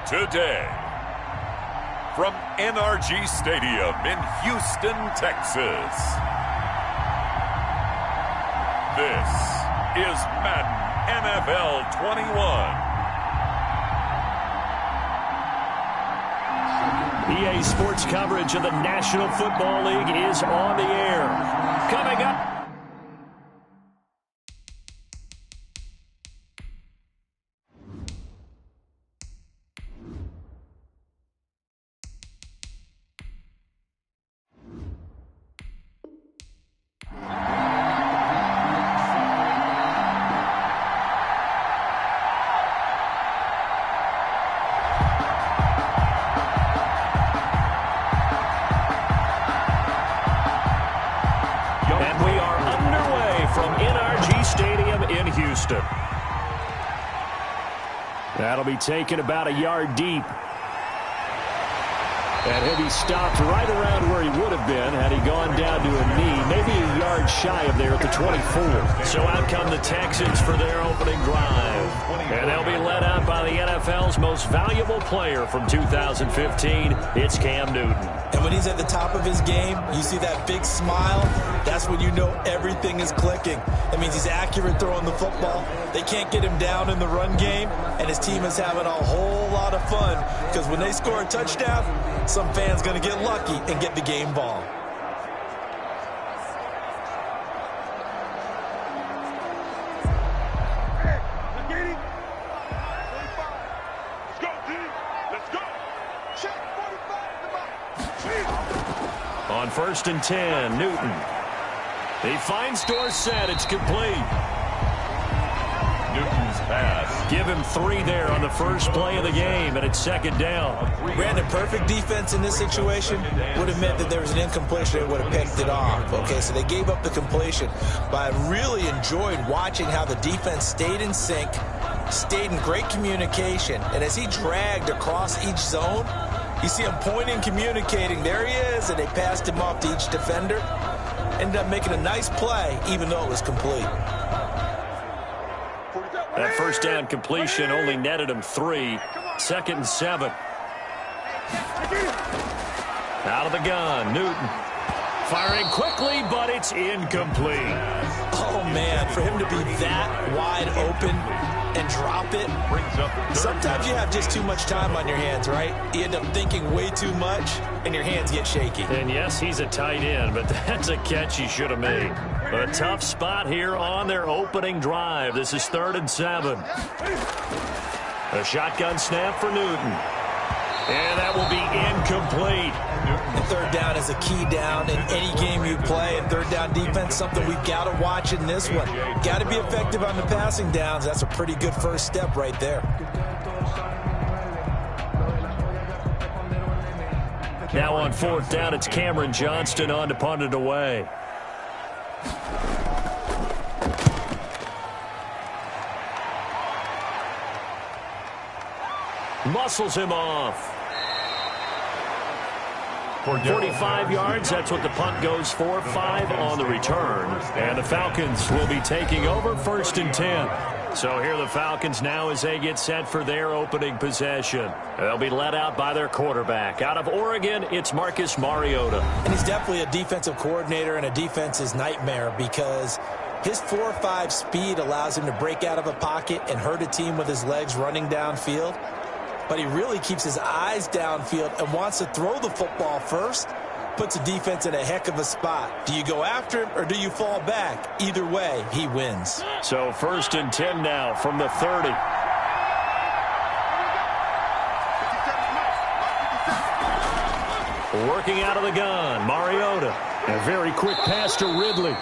today. From NRG Stadium in Houston, Texas. This is Madden NFL 21. EA Sports coverage of the National Football League is on the air. Coming up. That'll be taken about a yard deep. And he'll be stopped right around where he would have been had he gone down to a knee, maybe a yard shy of there at the 24. So out come the Texans for their opening drive. And they'll be led out by the NFL's most valuable player from 2015. It's Cam Newton. And when he's at the top of his game, you see that big smile. That's when you know everything is clicking. That means he's accurate throwing the football. They can't get him down in the run game, and his team is having a whole lot of fun because when they score a touchdown, some fan's going to get lucky and get the game ball. On 1st and 10, Newton. He finds Dorsett. It's complete. Newton's pass. Give him 3 there on the first play of the game, and it's 2nd down. Brandon, perfect defense in this situation would have meant that there was an incompletion and would have picked it off. Okay, so they gave up the completion. But I really enjoyed watching how the defense stayed in sync, stayed in great communication, and as he dragged across each zone, you see him pointing, communicating. There he is, and they passed him off to each defender. Ended up making a nice play, even though it was complete. That first down completion only netted him 3. 2nd and 7. Out of the gun, Newton. Firing quickly, but it's incomplete. Oh, man, for him to be that wide open and drop it. Sometimes you have just too much time on your hands, right? You end up thinking way too much, and your hands get shaky. And yes, he's a tight end, but that's a catch he should have made. A tough spot here on their opening drive. This is 3rd and 7. A shotgun snap for Newton. And that will be incomplete. And 3rd down is a key down in any game you play. And 3rd down defense, something we've got to watch in this one. Got to be effective on the passing downs. That's a pretty good first step right there. Now on 4th down, it's Cameron Johnston on to punt it away. Muscles him off. 45 yards, that's what the punt goes for. 5 on the return. And the Falcons will be taking over 1st and 10. So here are the Falcons now as they get set for their opening possession. They'll be led out by their quarterback. Out of Oregon, it's Marcus Mariota. And he's definitely a defensive coordinator and a defense's nightmare because his 4.5 speed allows him to break out of a pocket and hurt a team with his legs running downfield. But he really keeps his eyes downfield and wants to throw the football first. Puts a defense in a heck of a spot. Do you go after him or do you fall back? Either way, he wins. So 1st and 10 now from the 30. Working out of the gun, Mariota. A very quick pass to Ridley.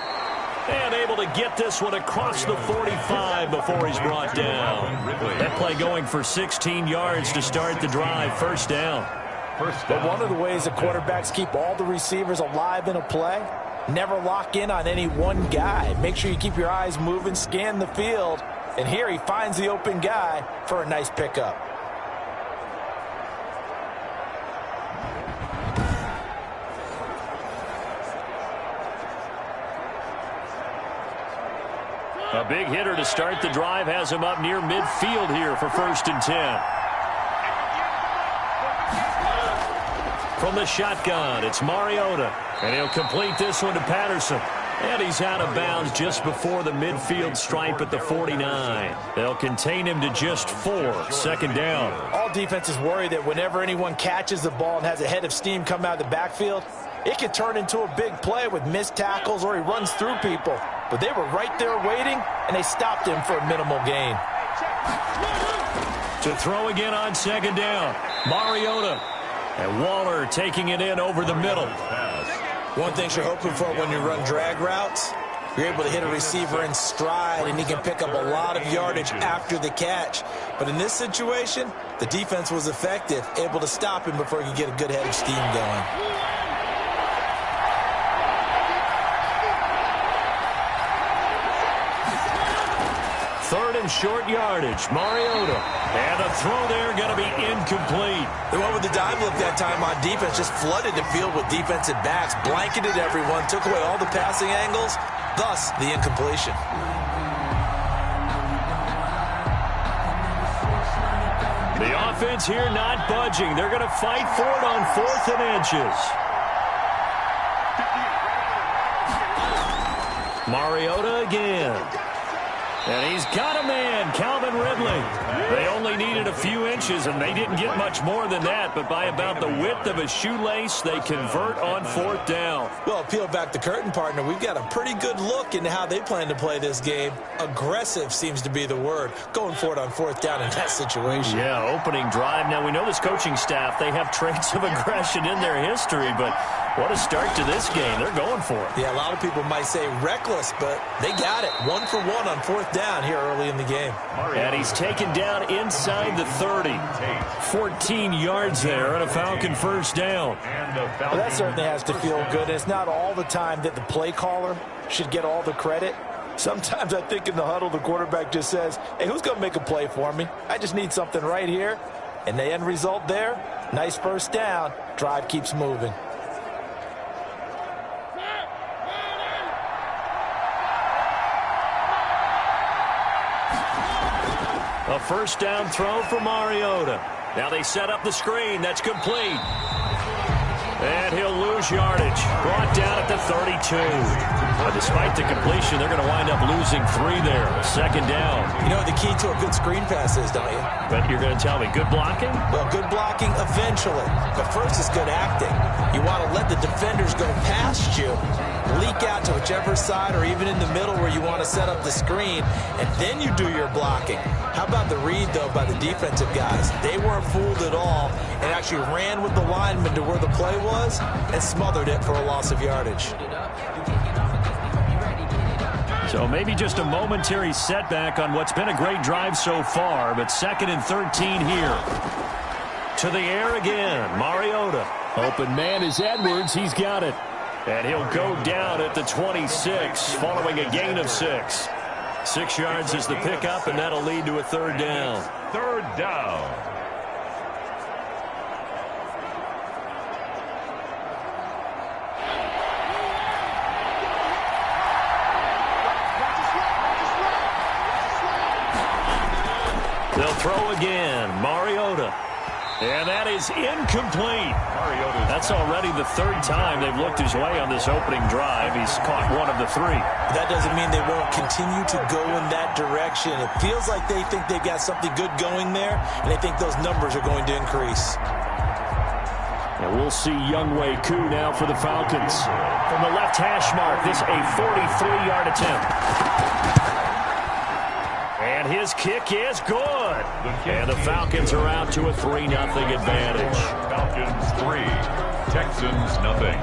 And able to get this one across the 45 before he's brought down. That play going for 16 yards to start the drive. 1st down. But one of the ways the quarterbacks keep all the receivers alive in a play, never lock in on any one guy. Make sure you keep your eyes moving, scan the field. And here he finds the open guy for a nice pickup. A big hitter to start the drive has him up near midfield here for 1st and 10. from the shotgun. It's Mariota, and he'll complete this one to Patterson. And he's out of bounds just before the midfield stripe at the 49. They'll contain him to just 4. Second down. All defenses worry that whenever anyone catches the ball and has a head of steam come out of the backfield, it can turn into a big play with missed tackles or he runs through people. But they were right there waiting, and they stopped him for a minimal gain. To throw again on second down, Mariota. And Waller taking it in over the middle. One thing you're hoping for when you run drag routes, you're able to hit a receiver in stride, and he can pick up a lot of yardage after the catch. But in this situation, the defense was effective, able to stop him before he could get a good head of steam going. Third and short yardage, Mariota. And a throw there going to be incomplete. They went with the dive look that time on defense, just flooded the field with defensive backs, blanketed everyone, took away all the passing angles, thus the incompletion. The offense here not budging. They're going to fight for it on 4th and inches. Mariota again. And he's got a man, Calvin Ridley. They only needed a few inches, and they didn't get much more than that. But by about the width of a shoelace, they convert on 4th down. Well, peel back the curtain, partner. We've got a pretty good look into how they plan to play this game. Aggressive seems to be the word. Going for it on 4th down in that situation. Yeah, opening drive. Now, we know this coaching staff, they have traits of aggression in their history, but what a start to this game. They're going for it. Yeah, a lot of people might say reckless, but they got it. 1 for 1 on 4th down here early in the game. And he's taken down inside the 30. 14 yards there and a Falcon first down. Well, that certainly has to feel good. It's not all the time that the play caller should get all the credit. Sometimes I think in the huddle, the quarterback just says, hey, who's going to make a play for me? I just need something right here. And the end result there, nice first down. Drive keeps moving. A first down throw for Mariota. Now they set up the screen. That's complete. And he'll lose yardage. Brought down at the 32. But despite the completion, they're going to wind up losing 3 there. Second down. You know what the key to a good screen pass is, don't you? But you're going to tell me, good blocking? Well, good blocking eventually. But first is good acting. You want to let the defenders go past you, leak out to whichever side or even in the middle where you want to set up the screen, and then you do your blocking. How about the read, though, by the defensive guys? They weren't fooled at all and actually ran with the lineman to where the play was and smothered it for a loss of yardage. So maybe just a momentary setback on what's been a great drive so far, but 2nd and 13 here. To the air again, Mariota. Open man is Edwards. He's got it. And he'll go down at the 26 following a gain of 6. 6 yards is the pickup, and that'll lead to a 3rd down. 3rd down. They'll throw again. Mariota. And that is incomplete. That's already the 3rd time they've looked his way on this opening drive. He's caught 1 of the 3. That doesn't mean they won't continue to go in that direction. It feels like they think they've got something good going there, and they think those numbers are going to increase. And we'll see Younghoe Koo now for the Falcons. From the left hash mark, this a 43-yard attempt. And his kick is good. And the Falcons are out to a 3-0 advantage. Falcons 3, Texans nothing.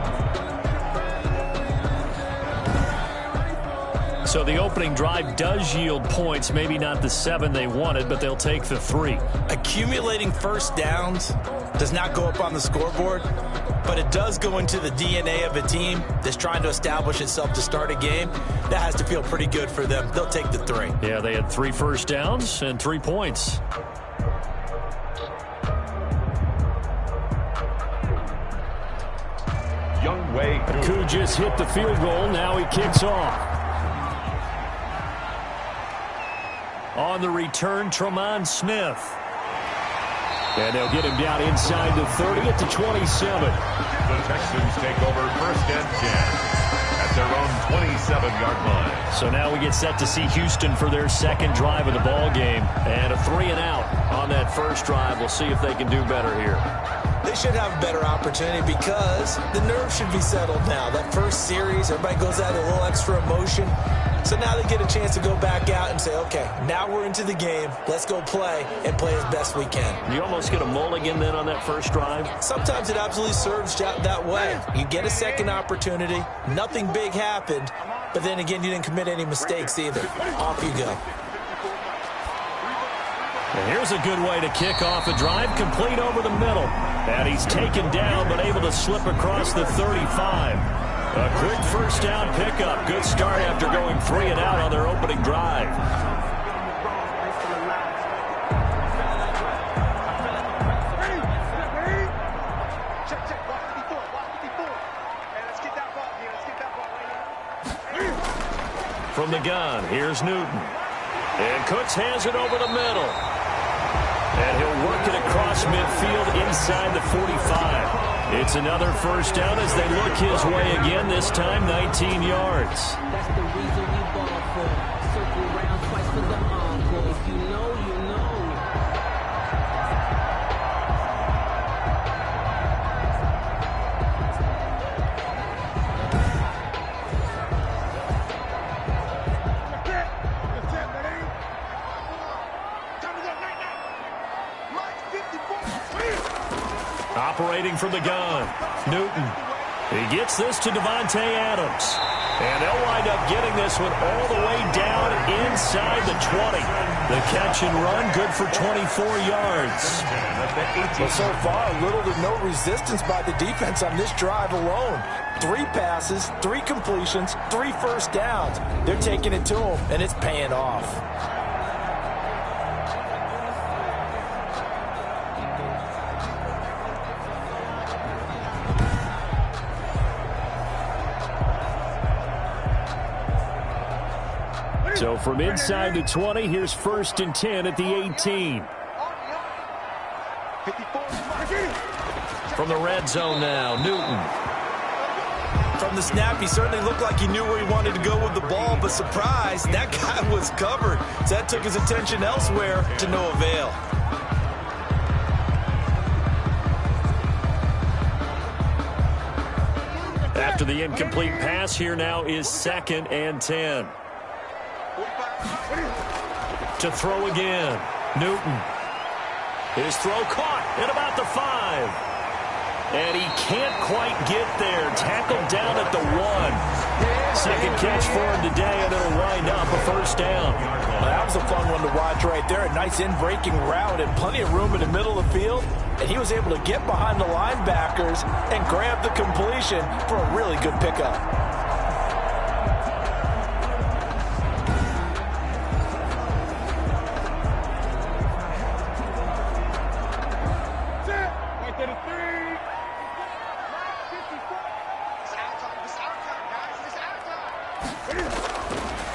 So the opening drive does yield points, maybe not the 7 they wanted, but they'll take the 3. Accumulating first downs does not go up on the scoreboard, but it does go into the DNA of a team that's trying to establish itself to start a game. That has to feel pretty good for them. They'll take the 3. Yeah, they had 3 first downs and 3 points. Younghoe Koo just hit the field goal. Now he kicks off. On the return, Tremont Smith. And they'll get him down inside the 30 at the 27. The Texans take over 1st and 10 at their own 27-yard line. So now we get set to see Houston for their second drive of the ball game. And a 3-and-out on that first drive. We'll see if they can do better here. They should have a better opportunity because the nerves should be settled now. That first series, everybody goes out a little extra emotion. So now they get a chance to go back out and say, okay, now we're into the game. Let's go play and play as best we can. You almost get a mulligan then on that first drive? Sometimes it absolutely serves that way. You get a second opportunity. Nothing big happened. But then again, you didn't commit any mistakes either. Off you go. And here's a good way to kick off a drive, complete over the middle. And he's taken down, but able to slip across the 35. A quick first down pickup. Good start after going 3-and-out on their opening drive. From the gun, here's Newton. And Cooks has it over the middle. And he'll work it across midfield inside the 45. It's another first down as they look his way again, this time 19 yards. That's the reason we ball for. Circle round twice for the encore. If you know, you know. Operating from the gun, Newton. He gets this to Devontae Adams. And they'll wind up getting this one all the way down inside the 20. The catch and run, good for 24 yards. Well, so far, little to no resistance by the defense on this drive alone. 3 passes, 3 completions, 3 first downs. They're taking it to them, and it's paying off. So from inside the 20, here's 1st and 10 at the 18. From the red zone now, Newton. From the snap, he certainly looked like he knew where he wanted to go with the ball, but surprise, that guy was covered. So that took his attention elsewhere to no avail. After the incomplete pass, here now is 2nd and 10. To throw again, Newton. His throw caught at about the 5. And he can't quite get there. Tackled down at the 1. Second catch for him today, and it'll wind up a first down. Well, that was a fun one to watch right there. A nice in-breaking route and plenty of room in the middle of the field. And he was able to get behind the linebackers and grab the completion for a really good pickup.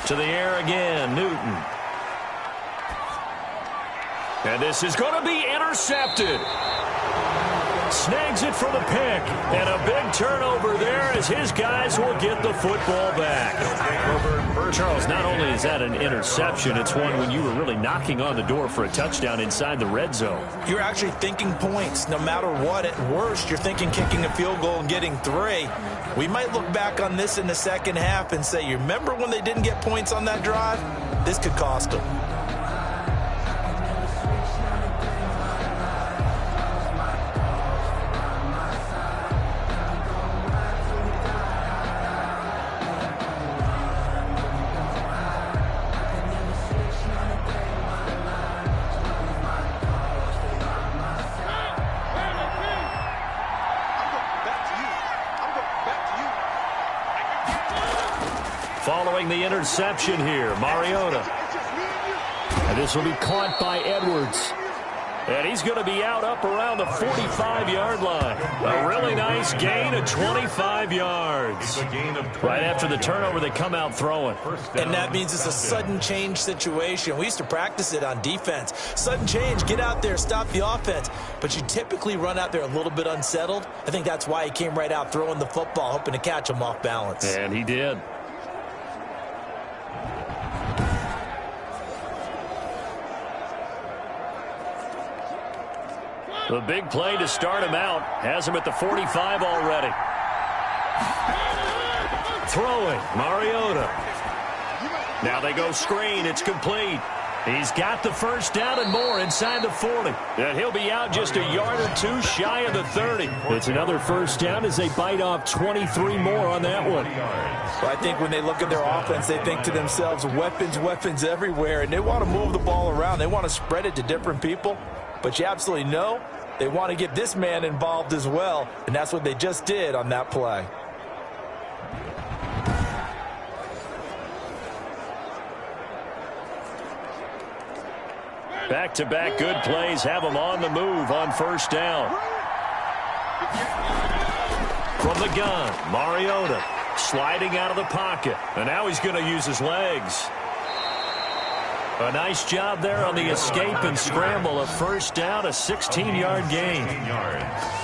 To the air again, Newton. And this is going to be intercepted. Snags it for the pick. And a big turnover there as his guys will get the football back. Charles, not only is that an interception, it's one when you were really knocking on the door for a touchdown inside the red zone. You're actually thinking points no matter what. At worst, you're thinking kicking a field goal and getting 3. We might look back on this in the second half and say, you remember when they didn't get points on that drive? This could cost them. Following the interception here, Mariota. And this will be caught by Edwards. And he's going to be out up around the 45-yard line. A really nice gain of 25 yards. Right after the turnover, they come out throwing. And that means it's a sudden change situation. We used to practice it on defense. Sudden change, get out there, stop the offense. But you typically run out there a little bit unsettled. I think that's why he came right out throwing the football, hoping to catch him off balance. And he did. The big play to start him out has him at the 45 already. Throwing, Mariota. Now they go screen. It's complete. He's got the first down and more inside the 40. And he'll be out just a yard or two shy of the 30. It's another first down as they bite off 23 more on that one. Well, I think when they look at their offense, they think to themselves, weapons, weapons everywhere. And they want to move the ball around. They want to spread it to different people. But you absolutely know they want to get this man involved as well. And that's what they just did on that play. Back-to-back good plays have him on the move on first down. From the gun, Mariota sliding out of the pocket. And now he's going to use his legs. A nice job there on the escape and scramble. A first down, a 16-yard gain.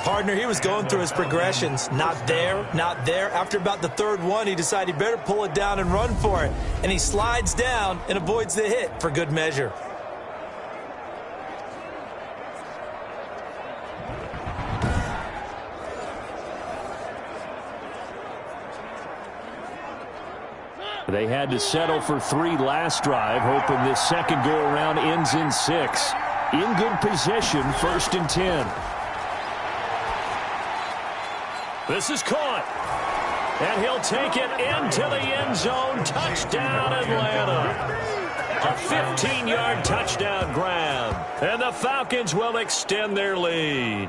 Partner, he was going through his progressions. Not there, not there. After about the third one, he decided he better pull it down and run for it. And he slides down and avoids the hit for good measure. They had to settle for 3 last drive, hoping this second go-around ends in 6. In good position, 1st and 10. This is caught. And he'll take it into the end zone. Touchdown, Atlanta. A 15-yard touchdown grab. And the Falcons will extend their lead.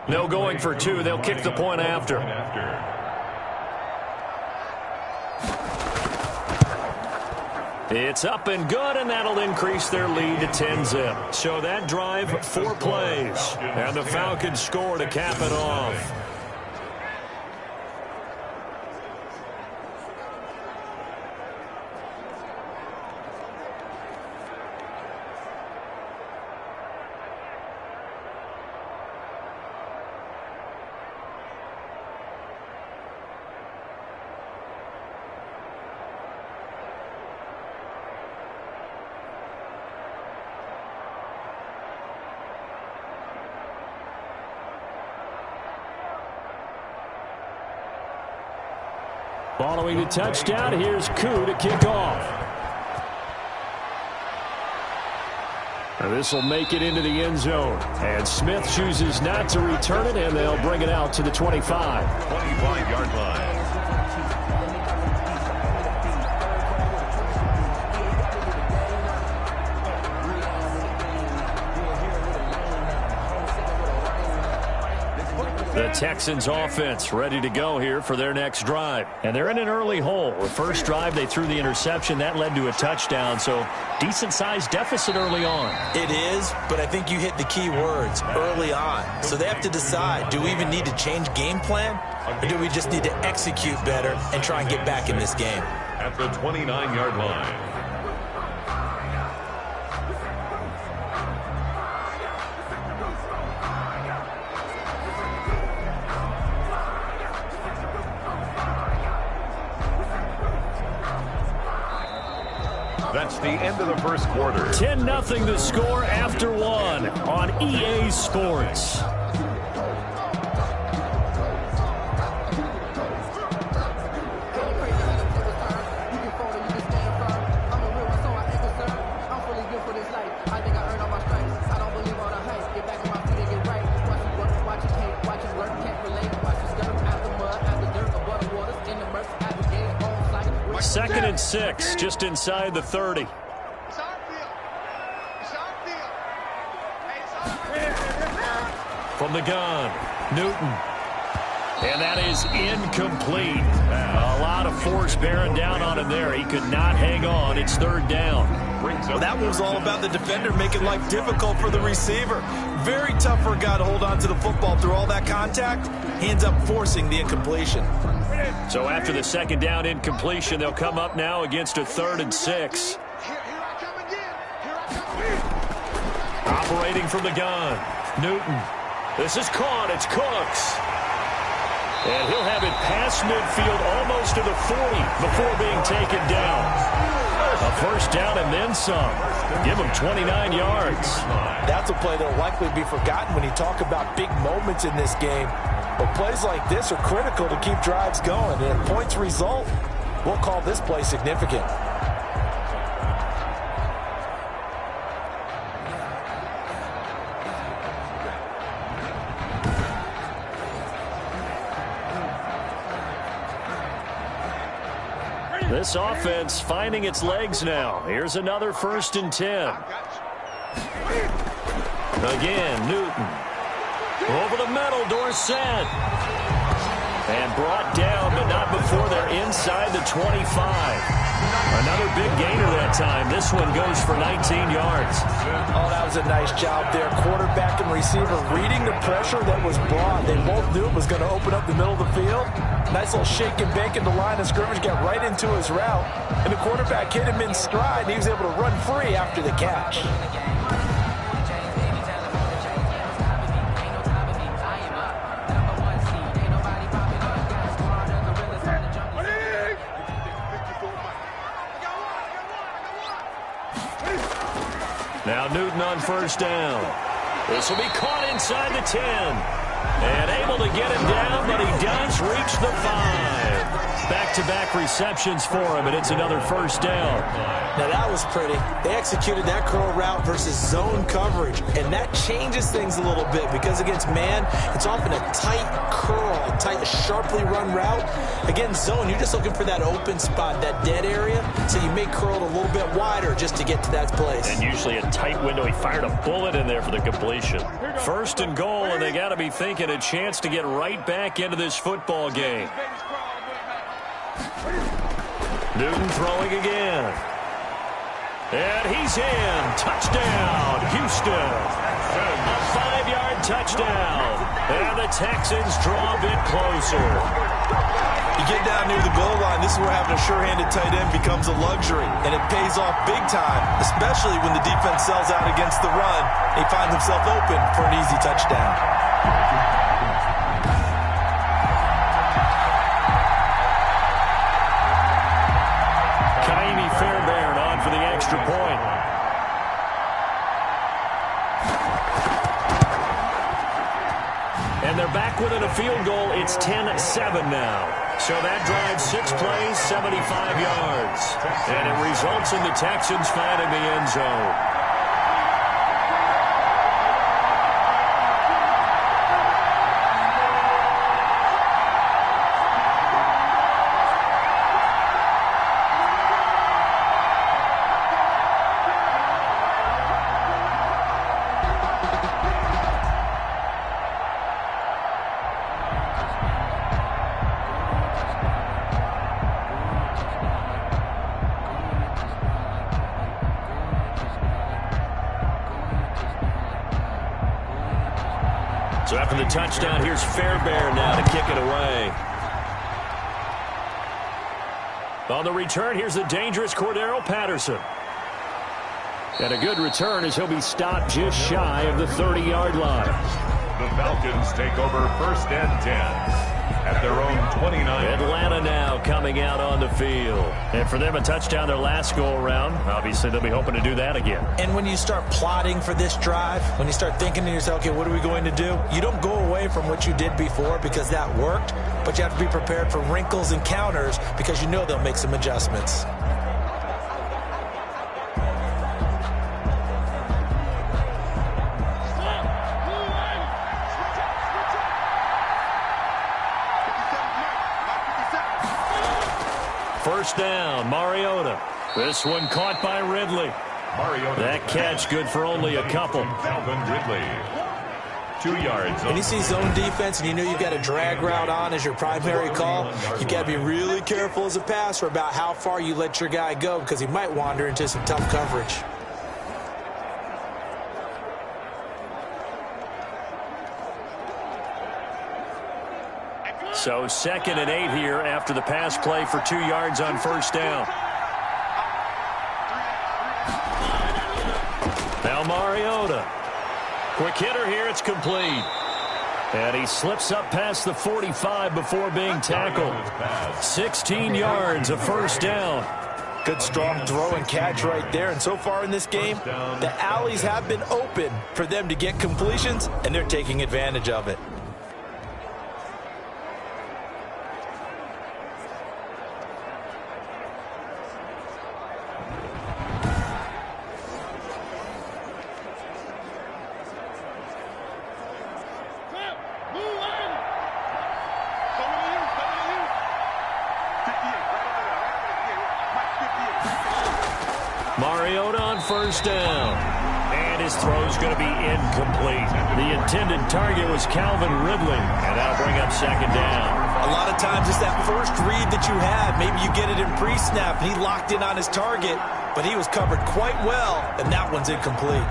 No going for 2. They'll kick the point after. It's up and good, and that'll increase their lead to 10-zip. So that drive, 4 plays. And the Falcons score to cap it off. Following the touchdown, here's Koo to kick off. And this will make it into the end zone. And Smith chooses not to return it, and they'll bring it out to the 25. 25-yard line. The Texans offense ready to go here for their next drive. And they're in an early hole. The first drive, they threw the interception. That led to a touchdown, so decent-sized deficit early on. It is, but I think you hit the key words, early on. So they have to decide, do we even need to change game plan, or do we just need to execute better and try and get back in this game? At the 29-yard line. That's the end of the first quarter. 10-0 the score after 1 on EA Sports. 2nd and 6, just inside the 30. From the gun, Newton. And that is incomplete. A lot of force bearing down on him there. He could not hang on. It's 3rd down. Well, that was all about the defender making life difficult for the receiver. Very tough for a guy to hold on to the football through all that contact. He ends up forcing the incompletion. So after the 2nd down incompletion, they'll come up now against a 3rd and 6. Operating from the gun, Newton. This is caught. It's Cooks. And he'll have it past midfield almost to the 40 before being taken down. A 1st down and then some. Give him 29 yards. That's a play that will likely be forgotten when you talk about big moments in this game. But plays like this are critical to keep drives going. And if points result, we'll call this play significant. This offense finding its legs now. Here's another 1st and 10. Again, Newton. Over the middle, Dorsett. And brought down, but not before they're inside the 25. Another big gainer that time. This one goes for 19 yards. Oh, that was a nice job there. Quarterback and receiver reading the pressure that was brought. They both knew it was going to open up the middle of the field. Nice little shake and bake in the line of scrimmage, got right into his route. And the quarterback hit him in stride, and he was able to run free after the catch. Now Newton on 1st down. This will be caught inside the 10. And able to get him down, but he does reach the 5. Back-to-back receptions for him, and it's another 1st down. Now that was pretty. They executed that curl route versus zone coverage, and that changes things a little bit because against man, it's often a tight curl, a tight, sharply run route. Against zone, you're just looking for that open spot, that dead area, so you may curl it a little bit wider just to get to that place. And usually a tight window. He fired a bullet in there for the completion. 1st and goal, and they got to be thinking a chance to get right back into this football game. Newton throwing again. And he's in. Touchdown, Houston. A 5-yard touchdown. And the Texans draw a bit closer. You get down near the goal line, this is where having a sure-handed tight end becomes a luxury. And it pays off big time, especially when the defense sells out against the run. He finds himself open for an easy touchdown. Fairbairn on for the extra point. And they're back within a field goal. It's 10-7 now. So that drives 6 plays, 75 yards. And it results in the Texans finding the end zone. So after the touchdown, here's Fairbairn now to kick it away. On the return, here's the dangerous Cordero Patterson. And a good return as he'll be stopped just shy of the 30-yard line. The Falcons take over 1st and 10 at their own 29. Atlanta now coming out on the field. And for them, a touchdown their last go-around. Obviously, they'll be hoping to do that again. And when you start plotting for this drive, when you start thinking to yourself, okay, what are we going to do? You don't go away from what you did before because that worked, but you have to be prepared for wrinkles and counters because you know they'll make some adjustments. first down. Mariota. This one caught by Ridley. Mariota. That catch good for only a couple. Calvin Ridley. 2 yards. When you see zone defense and you know you've got a drag route on as your primary call, you got to be really careful as a passer about how far you let your guy go because he might wander into some tough coverage. So 2nd and 8 here after the pass play for 2 yards on first down. Now Mariota. Quick hitter here, it's complete. And he slips up past the 45 before being tackled. 16 yards, a first down. Good strong throw and catch right there. And so far in this game, the alleys have been open for them to get completions, and they're taking advantage of it. Mariota on first down. And his throw's going to be incomplete. The intended target was Calvin Ridley. And that'll bring up 2nd down. A lot of times it's that first read that you have. Maybe you get it in pre-snap, and he locked in on his target, but he was covered quite well, and that one's incomplete.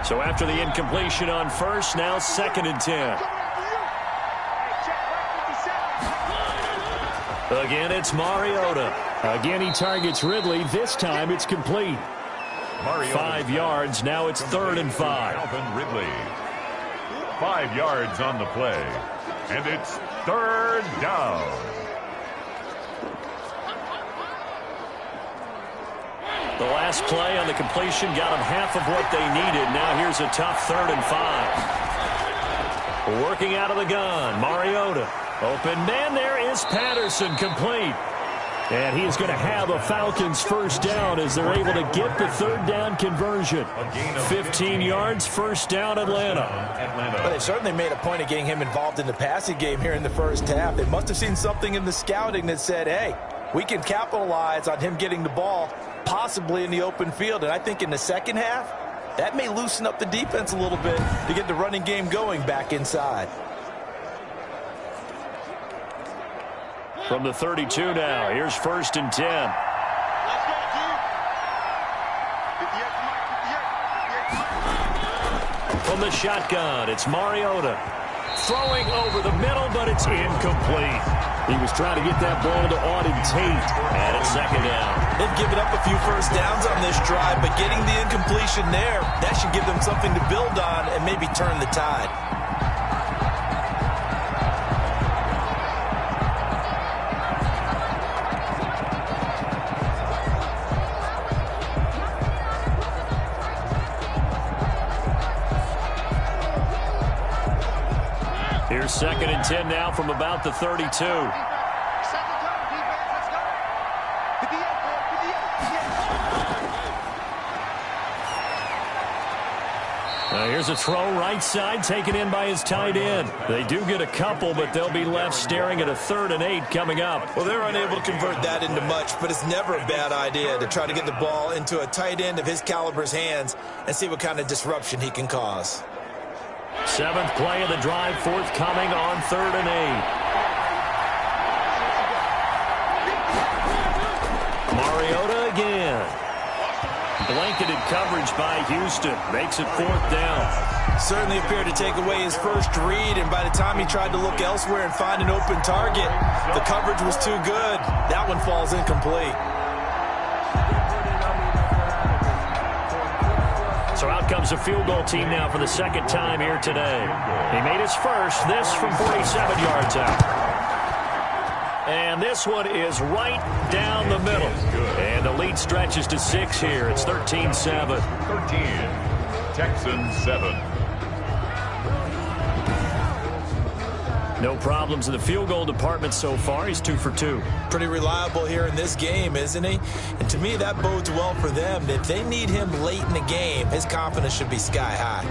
So after the incompletion on first, now 2nd and 10. Again, it's Mariota. Again, he targets Ridley. This time, it's complete. Mariota. 5 yards. Now it's 3rd and 5. Calvin Ridley. 5 yards on the play. And it's 3rd down. The last play on the completion got them half of what they needed. Now here's a tough 3rd and 5. Working out of the gun. Mariota. Open man, there is Patterson, complete. And he is going to have a Falcons first down as they're able to get the 3rd down conversion. 15 yards, first down, Atlanta. Well, they certainly made a point of getting him involved in the passing game here in the first half. They must have seen something in the scouting that said, hey, we can capitalize on him getting the ball, possibly in the open field. And I think in the second half, that may loosen up the defense a little bit to get the running game going back inside. From the 32 now, here's 1st and 10. From the shotgun, it's Mariota. Throwing over the middle, but it's incomplete. He was trying to get that ball to Auden Tate, and it's 2nd down. They've given up a few first downs on this drive, but getting the incompletion there, that should give them something to build on and maybe turn the tide. Here's 2nd and 10 now from about the 32. Now here's a throw right side taken in by his tight end. They do get a couple, but they'll be left staring at a 3rd and 8 coming up. Well, they're unable to convert that into much, but it's never a bad idea to try to get the ball into a tight end of his caliber's hands and see what kind of disruption he can cause. 7th play of the drive, forthcoming on 3rd and 8. Mariota again. Blanketed coverage by Houston. Makes it 4th down. Certainly appeared to take away his first read, and by the time he tried to look elsewhere and find an open target, the coverage was too good. That one falls incomplete. So out comes a field goal team now for the 2nd time here today. He made his first, this from 47 yards out. And this one is right down the middle. And the lead stretches to 6 here. It's 13-7. 13. Texans 7. No problems in the field goal department so far. He's 2 for 2. Pretty reliable here in this game, isn't he? And to me, that bodes well for them. If they need him late in the game, his confidence should be sky high.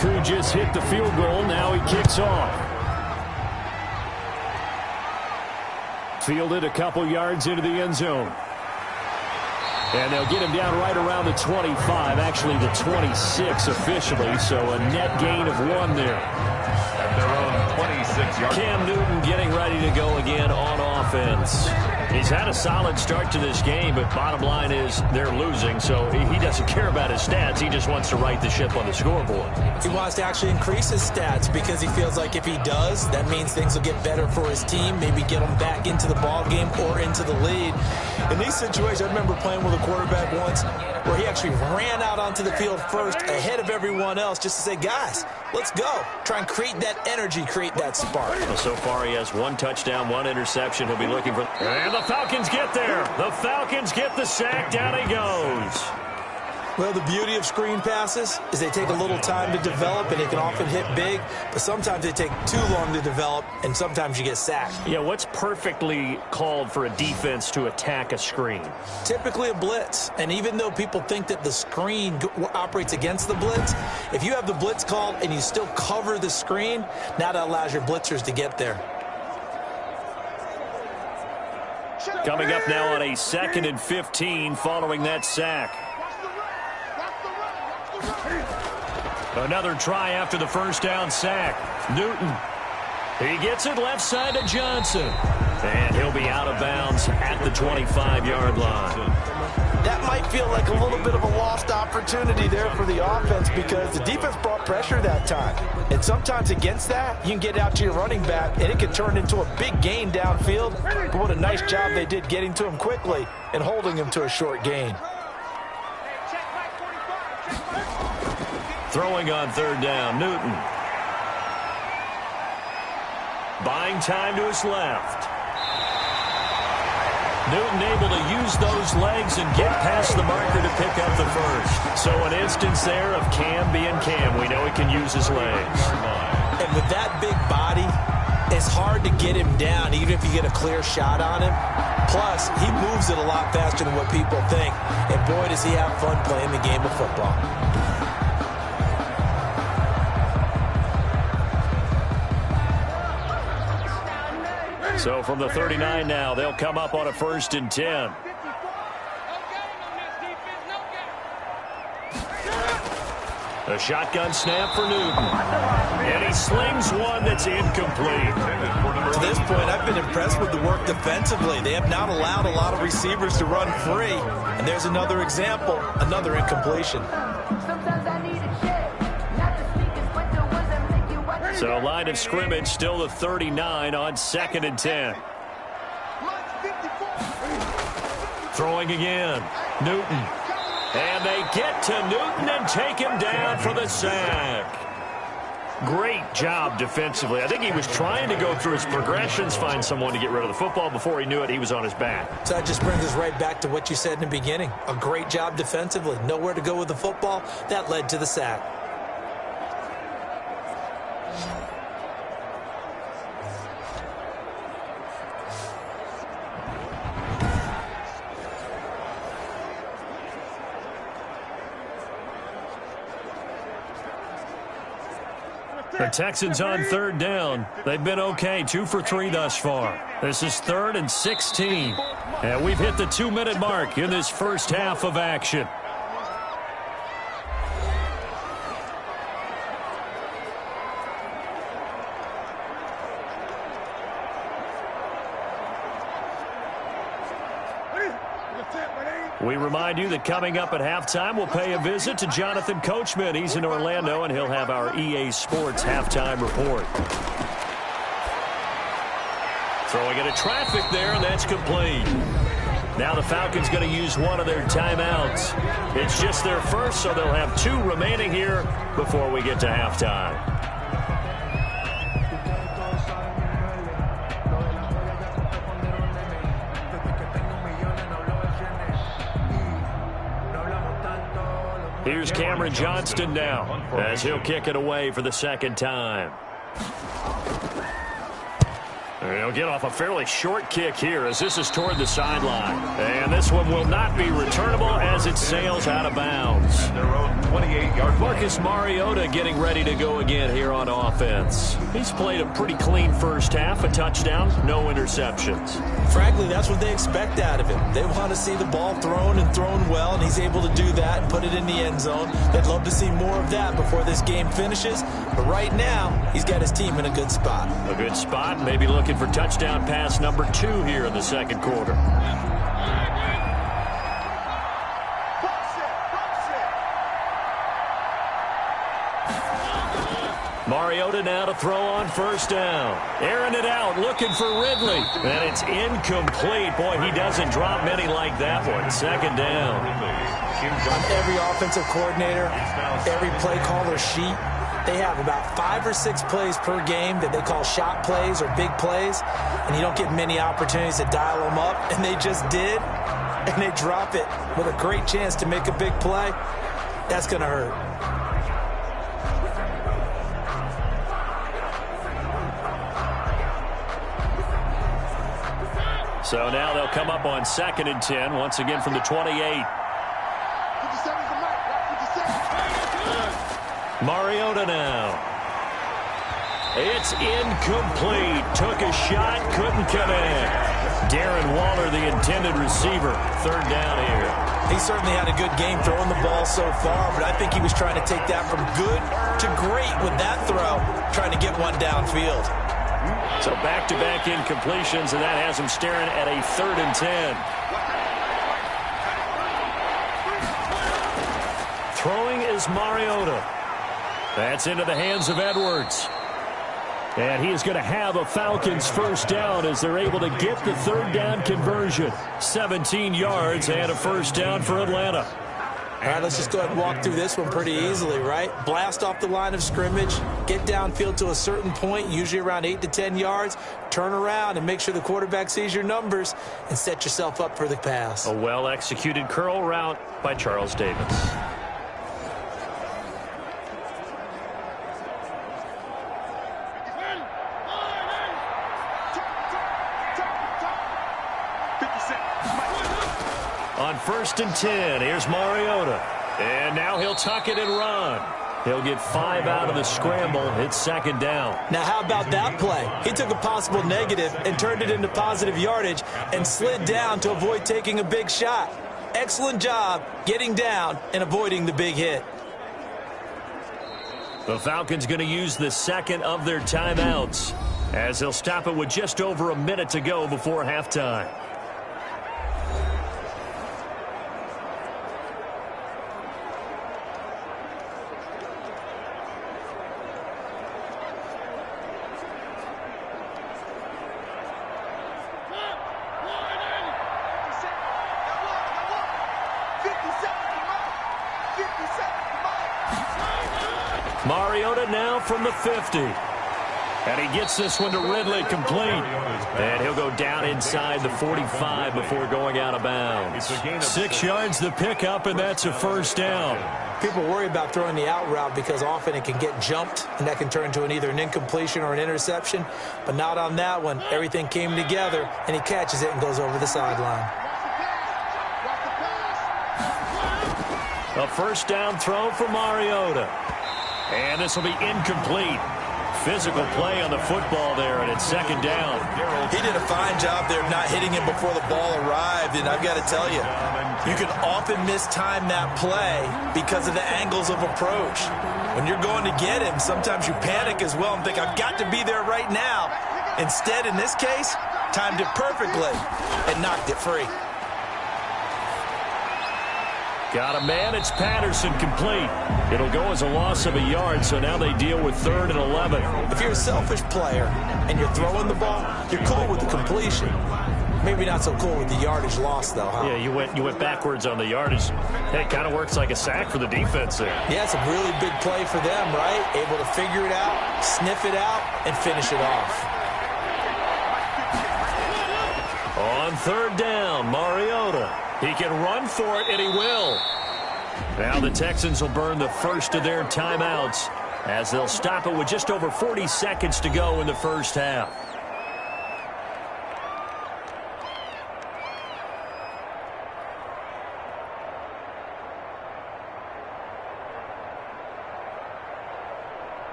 who just hit the field goal. Now he kicks off. Fielded a couple yards into the end zone. And they'll get him down right around the 25, actually the 26 officially, so a net gain of 1 there. At their own 26 yards. Cam Newton getting ready to go again on offense. He's had a solid start to this game, but bottom line is they're losing, so he doesn't care about his stats. He just wants to right the ship on the scoreboard. He wants to actually increase his stats because he feels like if he does, that means things will get better for his team, maybe get him back into the ball game or into the lead. In these situations, I remember playing with a quarterback once where he actually ran out onto the field first ahead of everyone else just to say, guys, let's go. Try and create that energy, create that spark. Well, so far he has 1 touchdown, 1 interception. He'll be looking for... And the Falcons get there. The Falcons get the sack. Down he goes. Well, the beauty of screen passes is they take a little time to develop, and they can often hit big, but sometimes they take too long to develop, and sometimes you get sacked. Yeah, what's perfectly called for a defense to attack a screen? Typically a blitz, and even though people think that the screen operates against the blitz, if you have the blitz called and you still cover the screen, now that allows your blitzers to get there. Coming up now on a 2nd and 15 following that sack. Another try after the first down sack. Newton. He gets it left side to Johnson. And he'll be out of bounds at the 25-yard line. That might feel like a little bit of a lost opportunity there for the offense because the defense brought pressure that time. And sometimes against that, you can get out to your running back, and it can turn into a big gain downfield. But what a nice job they did getting to him quickly and holding him to a short gain. Throwing on 3rd down, Newton. Buying time to his left. Newton able to use those legs and get past the marker to pick up the first. So an instance there of Cam being Cam. We know he can use his legs. And with that big body, it's hard to get him down, even if you get a clear shot on him. Plus, he moves it a lot faster than what people think. And boy, does he have fun playing the game of football. So from the 39 now, they'll come up on a 1st and 10. A shotgun snap for Newton. And he slings one that's incomplete. To this point, I've been impressed with the work defensively. They have not allowed a lot of receivers to run free. And there's another example, another incompletion. So line of scrimmage still the 39 on 2nd and 10. Throwing again. Newton. And they get to Newton and take him down for the sack. Great job defensively. I think he was trying to go through his progressions, find someone to get rid of the football. Before he knew it, he was on his back. So that just brings us right back to what you said in the beginning. A great job defensively. Nowhere to go with the football. That led to the sack. The Texans on 3rd down. They've been okay, 2 for 3 thus far. This is 3rd and 16. And we've hit the 2-minute mark in this first half of action. We remind you that coming up at halftime, we'll pay a visit to Jonathan Coachman. He's in Orlando, and he'll have our EA Sports halftime report. Throwing into traffic there, and that's complete. Now the Falcons going to use one of their timeouts. It's just their first, so they'll have 2 remaining here before we get to halftime. Here's Cameron Johnston now as he'll kick it away for the 2nd time. He'll get off a fairly short kick here as this is toward the sideline. And this one will not be returnable as it sails out of bounds. At their own 28-yard line. Marcus Mariota getting ready to go again here on offense. He's played a pretty clean first half, a touchdown, no interceptions. Frankly, that's what they expect out of him. They want to see the ball thrown and thrown well, and he's able to do that and put it in the end zone. They'd love to see more of that before this game finishes. But right now, he's got his team in a good spot. A good spot, maybe looking for touchdown pass number 2 here in the second quarter. Mariota now to throw on first down. Airing it out, looking for Ridley. And it's incomplete. Boy, he doesn't drop many like that one. Second down. Every offensive coordinator, every play caller sheet, they have about 5 or 6 plays per game that they call shot plays or big plays, and you don't get many opportunities to dial them up, and they just did, and they drop it with a great chance to make a big play. That's going to hurt. So now they'll come up on 2nd and 10, once again from the 28. Mariota now. It's incomplete. Took a shot, couldn't connect. Darren Waller, the intended receiver. Third down here. He certainly had a good game throwing the ball so far, but I think he was trying to take that from good to great with that throw, trying to get one downfield. So back-to-back incompletions, and that has him staring at a 3rd and 10. Throwing is Mariota. That's into the hands of Edwards. And he is going to have a Falcons first down as they're able to get the 3rd down conversion. 17 yards and a first down for Atlanta. All right, let's just go ahead and walk through this one pretty easily, right? Blast off the line of scrimmage, get downfield to a certain point, usually around 8 to 10 yards, turn around and make sure the quarterback sees your numbers and set yourself up for the pass. A well-executed curl route by Charles Davis. On 1st and 10, here's Mariota. And now he'll tuck it and run. He'll get 5 out of the scramble. It's 2nd down. Now, how about that play? He took a possible negative and turned it into positive yardage and slid down to avoid taking a big shot. Excellent job getting down and avoiding the big hit. The Falcons going to use the 2nd of their timeouts as they'll stop it with just over a minute to go before halftime. Mariota now from the 50. And he gets this one to Ridley complete. And he'll go down inside the 45 before going out of bounds. 6 yards the pickup, and that's a first down. People worry about throwing the out route because often it can get jumped, and that can turn into either an incompletion or an interception. But not on that one. Everything came together, and he catches it and goes over the sideline. A first down throw for Mariota. And this will be incomplete. Physical play on the football there, and it's 2nd down. He did a fine job there of not hitting him before the ball arrived, and I've got to tell you, you can often mistime that play because of the angles of approach. When you're going to get him, sometimes you panic as well and think, I've got to be there right now. Instead, in this case, timed it perfectly and knocked it free. Got a man, it's Patterson complete. It'll go as a loss of a yard, so now they deal with 3rd and 11. If you're a selfish player and you're throwing the ball, you're cool with the completion. Maybe not so cool with the yardage loss, though, huh? Yeah, you went backwards on the yardage. Hey, it kind of works like a sack for the defense there. Yeah, it's a really big play for them, right? Able to figure it out, sniff it out, and finish it off. On 3rd down, Mariota. He can run for it, and he will. Now the Texans will burn the first of their timeouts as they'll stop it with just over 40 seconds to go in the first half.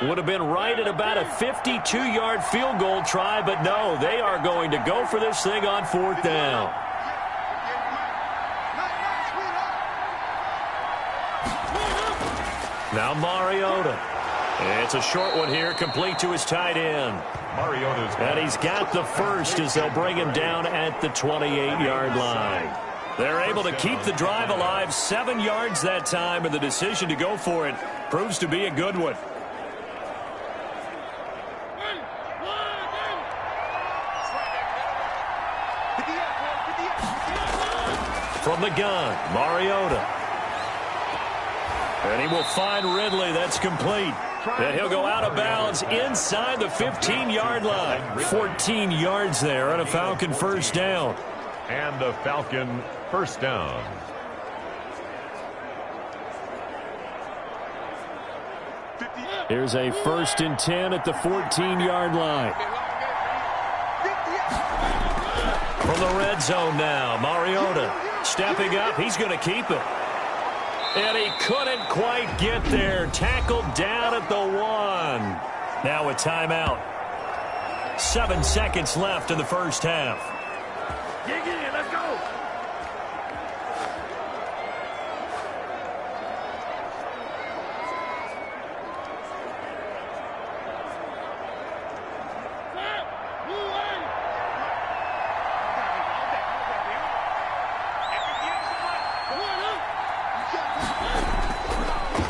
Would have been right at about a 52-yard field goal try, but no, they are going to go for this thing on 4th down. Now Mariota. It's a short one here, complete to his tight end. Mariota's and he's got the first as they'll bring him down at the 28-yard line. They're able to keep the drive alive, 7 yards that time, and the decision to go for it proves to be a good one. From the gun, Mariota. And he will find Ridley. That's complete. And he'll go out of bounds inside the 15-yard line. 14 yards there on a Falcon first down. And a Falcon first down. Here's a 1st and 10 at the 14-yard line. From the red zone now, Mariota stepping up. He's going to keep it. And he couldn't quite get there. Tackled down at the 1. Now a timeout. 7 seconds left in the first half. Dig in, let's go.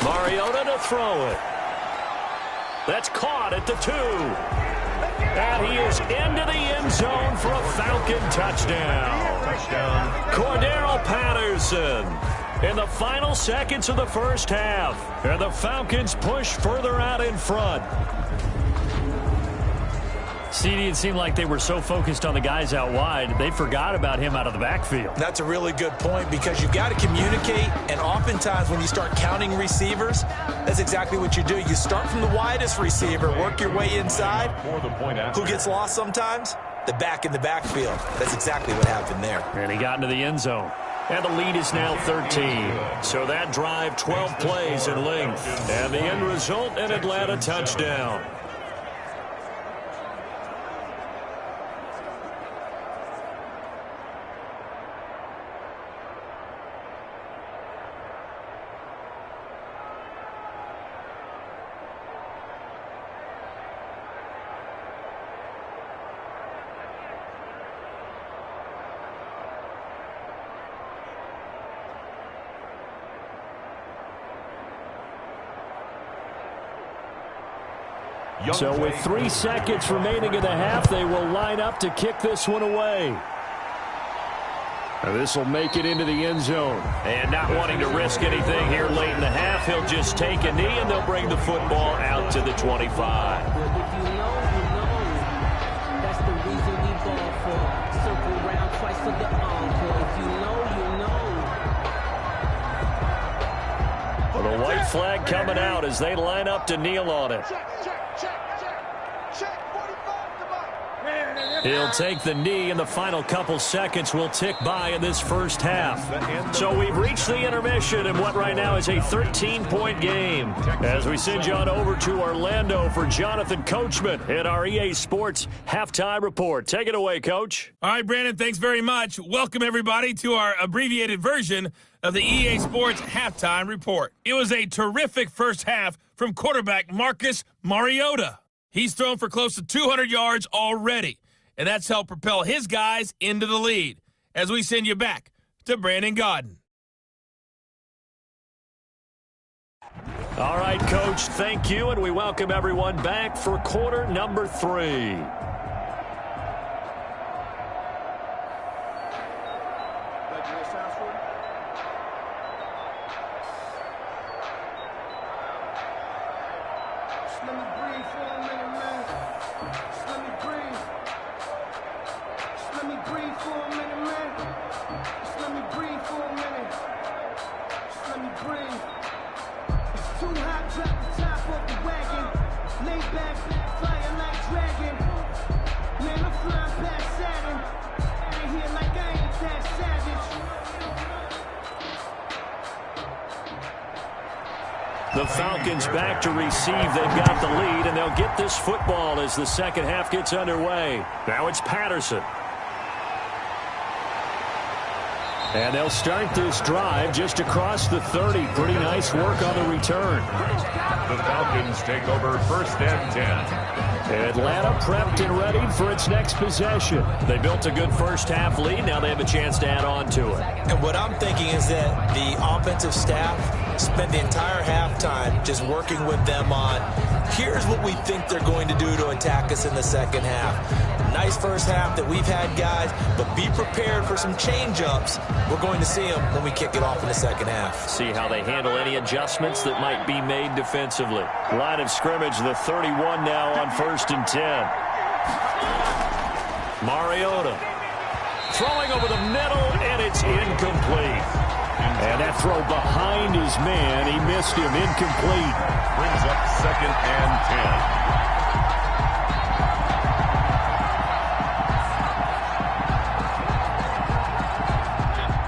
Mariota to throw it. That's caught at the 2. And he is into the end zone for a Falcon touchdown. Cordero Patterson in the final seconds of the first half. And the Falcons push further out in front. CD, it seemed like they were so focused on the guys out wide, they forgot about him out of the backfield. That's a really good point because you've got to communicate, and oftentimes when you start counting receivers, that's exactly what you do. You start from the widest receiver, work your way inside. Who gets lost sometimes? The back in the backfield. That's exactly what happened there. And he got into the end zone. And the lead is now 13. So that drive, 12 plays in length. And the end result, an Atlanta touchdown. So with 3 seconds remaining in the half, they will line up to kick this one away. And this will make it into the end zone. And not wanting to risk anything here late in the half, he'll just take a knee and they'll bring the football out to the 25. If you know, that's the reason we ball for. Circle round twice for the encore. If you know, Well, the white flag coming out as they line up to kneel on it. He'll take the knee, and the final couple seconds will tick by in this first half. So we've reached the intermission in what right now is a 13-point game. As we send you on over to Orlando for Jonathan Coachman in our EA Sports Halftime Report. Take it away, Coach. All right, Brandon, thanks very much. Welcome, everybody, to our abbreviated version of the EA Sports Halftime Report. It was a terrific first half from quarterback Marcus Mariota. He's thrown for close to 200 yards already, and that's helped propel his guys into the lead. As we send you back to Brandon Gaudin. All right, Coach, thank you, and we welcome everyone back for quarter number 3. The Falcons back to receive. They've got the lead, and they'll get this football as the second half gets underway. Now it's Patterson. And they'll start this drive just across the 30. Pretty nice work on the return. The Falcons take over 1st and 10. Atlanta prepped and ready for its next possession. They built a good first half lead. Now they have a chance to add on to it. And what I'm thinking is that the offensive staff spent the entire halftime just working with them on, here's what we think they're going to do to attack us in the second half. Nice first half that we've had, guys, but be prepared for some change-ups. We're going to see them when we kick it off in the second half. See how they handle any adjustments that might be made defensively. Line of scrimmage, the 31 now on 1st and 10. Mariota throwing over the middle, and it's incomplete. And that throw behind his man, he missed him, incomplete. Brings up 2nd and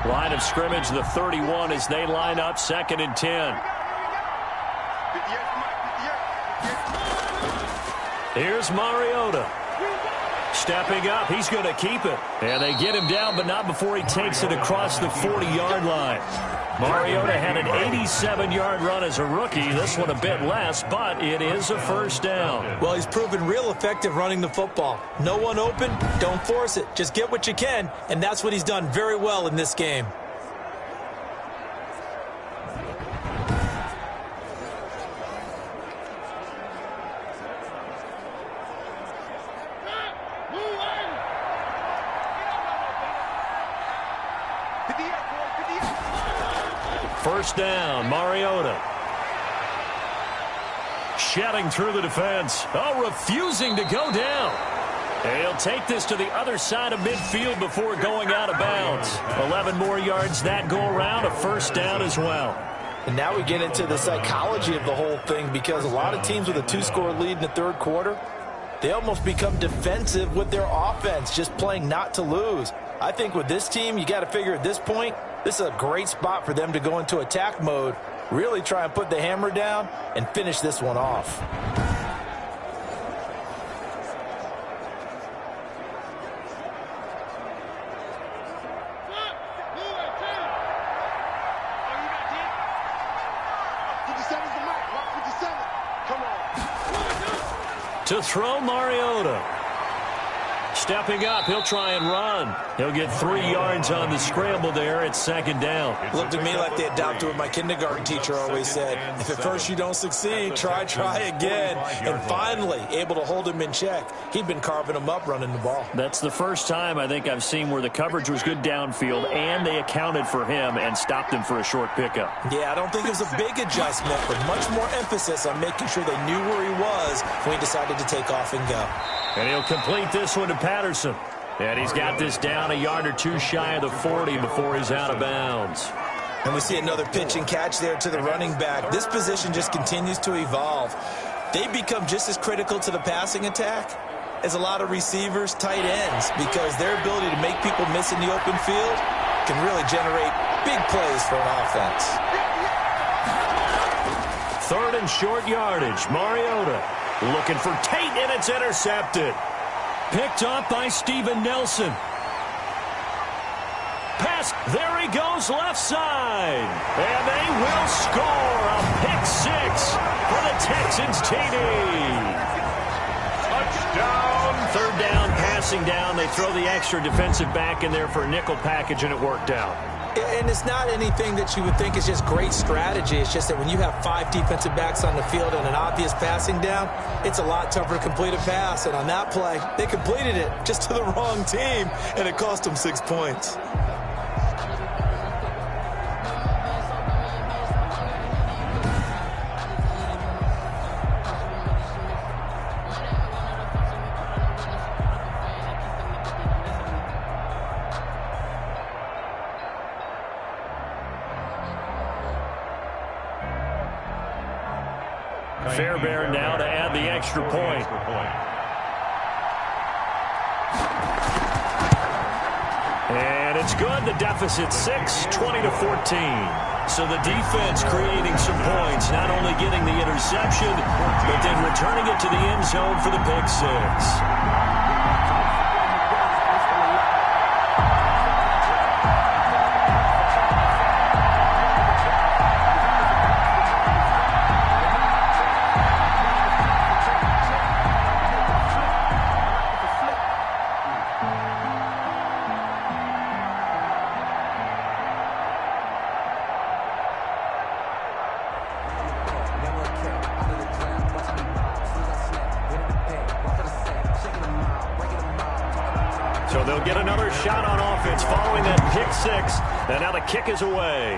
10. Line of scrimmage, the 31 as they line up 2nd and 10. Here's Mariota. Stepping up, he's going to keep it. And they get him down, but not before he takes it across the 40-yard line. Mariota had an 87-yard run as a rookie. This one a bit less, but it is a first down. Well, he's proven real effective running the football. No one open, don't force it. Just get what you can, and that's what he's done very well in this game. First down, Mariota. Shedding through the defense. Oh, refusing to go down. He'll take this to the other side of midfield before going out of bounds. 11 more yards that go around, a first down as well. And now we get into the psychology of the whole thing, because a lot of teams with a 2-score lead in the third quarter, they almost become defensive with their offense, just playing not to lose. I think with this team, you got to figure at this point, this is a great spot for them to go into attack mode, really try and put the hammer down and finish this one off. To throw, Mariota. Stepping up, he'll try and run. He'll get 3 yards on the scramble there. It's second down. Looked to me like they adopted what my kindergarten teacher always said. If at first you don't succeed, try again. And finally, able to hold him in check. He'd been carving him up running the ball. That's the first time I think I've seen where the coverage was good downfield, and they accounted for him and stopped him for a short pickup. Yeah, I don't think it was a big adjustment, but much more emphasis on making sure they knew where he was when he decided to take off and go. And he'll complete this one to Patterson. And he's got this down a yard or two shy of the 40 before he's out of bounds. And we see another pitch and catch there to the running back. This position just continues to evolve. They become just as critical to the passing attack as a lot of receivers, tight ends, because their ability to make people miss in the open field can really generate big plays for an offense. Third and short yardage. Mariota looking for Tate, and it's intercepted. Picked up by Steven Nelson. Pass, there he goes, left side. And they will score a pick six for the Texans TD. Touchdown. Third down, passing down. They throw the extra defensive back in there for a nickel package, and it worked out. And it's not anything that you would think is just great strategy. It's just that when you have 5 defensive backs on the field and an obvious passing down, it's a lot tougher to complete a pass. And on that play, they completed it just to the wrong team, and it cost them 6 points. Fairbairn now to add the extra point. And It's good. The deficit 6, 20-14. So the defense creating some points, not only getting the interception, but then returning it to the end zone for the pick six. So they'll get another shot on offense following that pick six. And now the kick is away.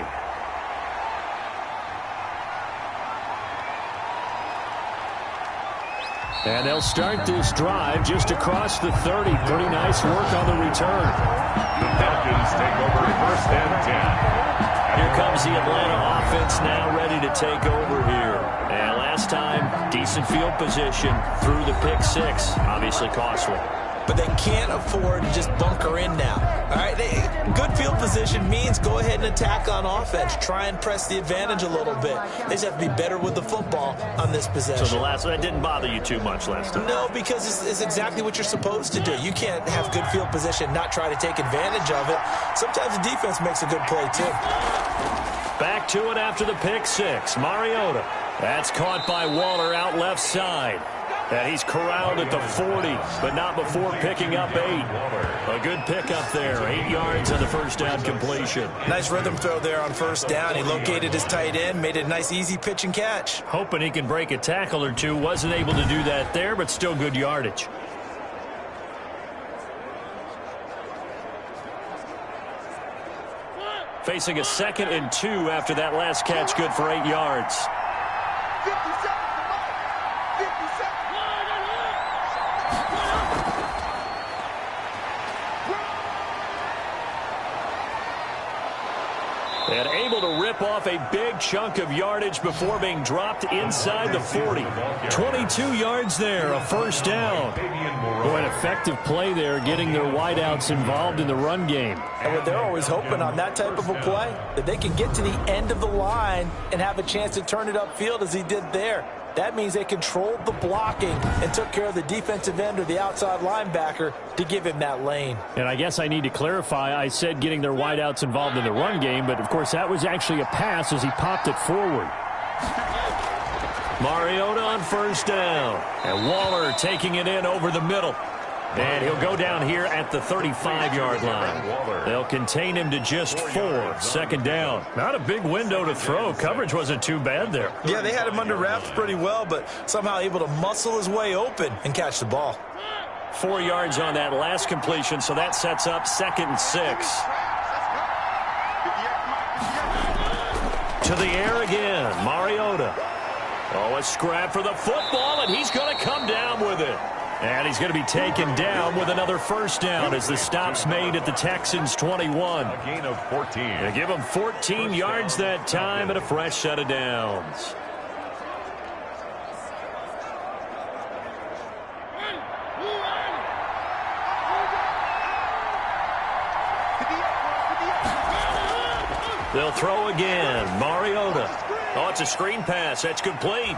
And they'll start this drive just across the 30. Pretty nice work on the return. The Falcons take over first and 10. Here comes the Atlanta offense now ready to take over here. And last time, decent field position through the pick six. Obviously costly. But they can't afford to just bunker in now. All right, good field position means go ahead and attack on offense. Try and press the advantage a little bit. They just have to be better with the football on this possession. So that didn't bother you too much last time? No, because it's exactly what you're supposed to do. You can't have good field position, not try to take advantage of it. Sometimes the defense makes a good play, too. Back to it after the pick six. Mariota. That's caught by Waller out left side. And he's corralled at the 40, but not before picking up 8. A good pickup there. 8 yards on the first down completion. Nice rhythm throw there on first down. He located his tight end, made it a nice, easy pitch and catch. Hoping he can break a tackle or two. Wasn't able to do that there, but still good yardage. Facing a 2nd and 2 after that last catch, good for 8 yards. 50 seconds. 50 seconds. And able to rip off a big chunk of yardage before being dropped inside the 40. 22 yards there, a first down. Boy, an effective play there, getting their wideouts involved in the run game. And what they're always hoping on that type of a play, that they can get to the end of the line and have a chance to turn it upfield as he did there. That means they controlled the blocking and took care of the defensive end or the outside linebacker to give him that lane. And I guess I need to clarify, I said getting their wideouts involved in the run game, but of course that was actually a pass as he popped it forward. Mariota on first down. And Waller taking it in over the middle. And he'll go down here at the 35-yard line. They'll contain him to just 4. Second down. Not a big window to throw. Coverage wasn't too bad there. Yeah, they had him under wraps pretty well, but somehow able to muscle his way open and catch the ball. 4 yards on that last completion, so that sets up 2nd and 6. To the air again, Mariota. Oh, a scrap for the football, and he's going to come down with it. And he's going to be taken down with another first down as the stop's made at the Texans' 21. A gain of 14. They give him 14 yards that time and a fresh set of downs. They'll throw again. Mariota. Oh, it's a screen pass. That's complete.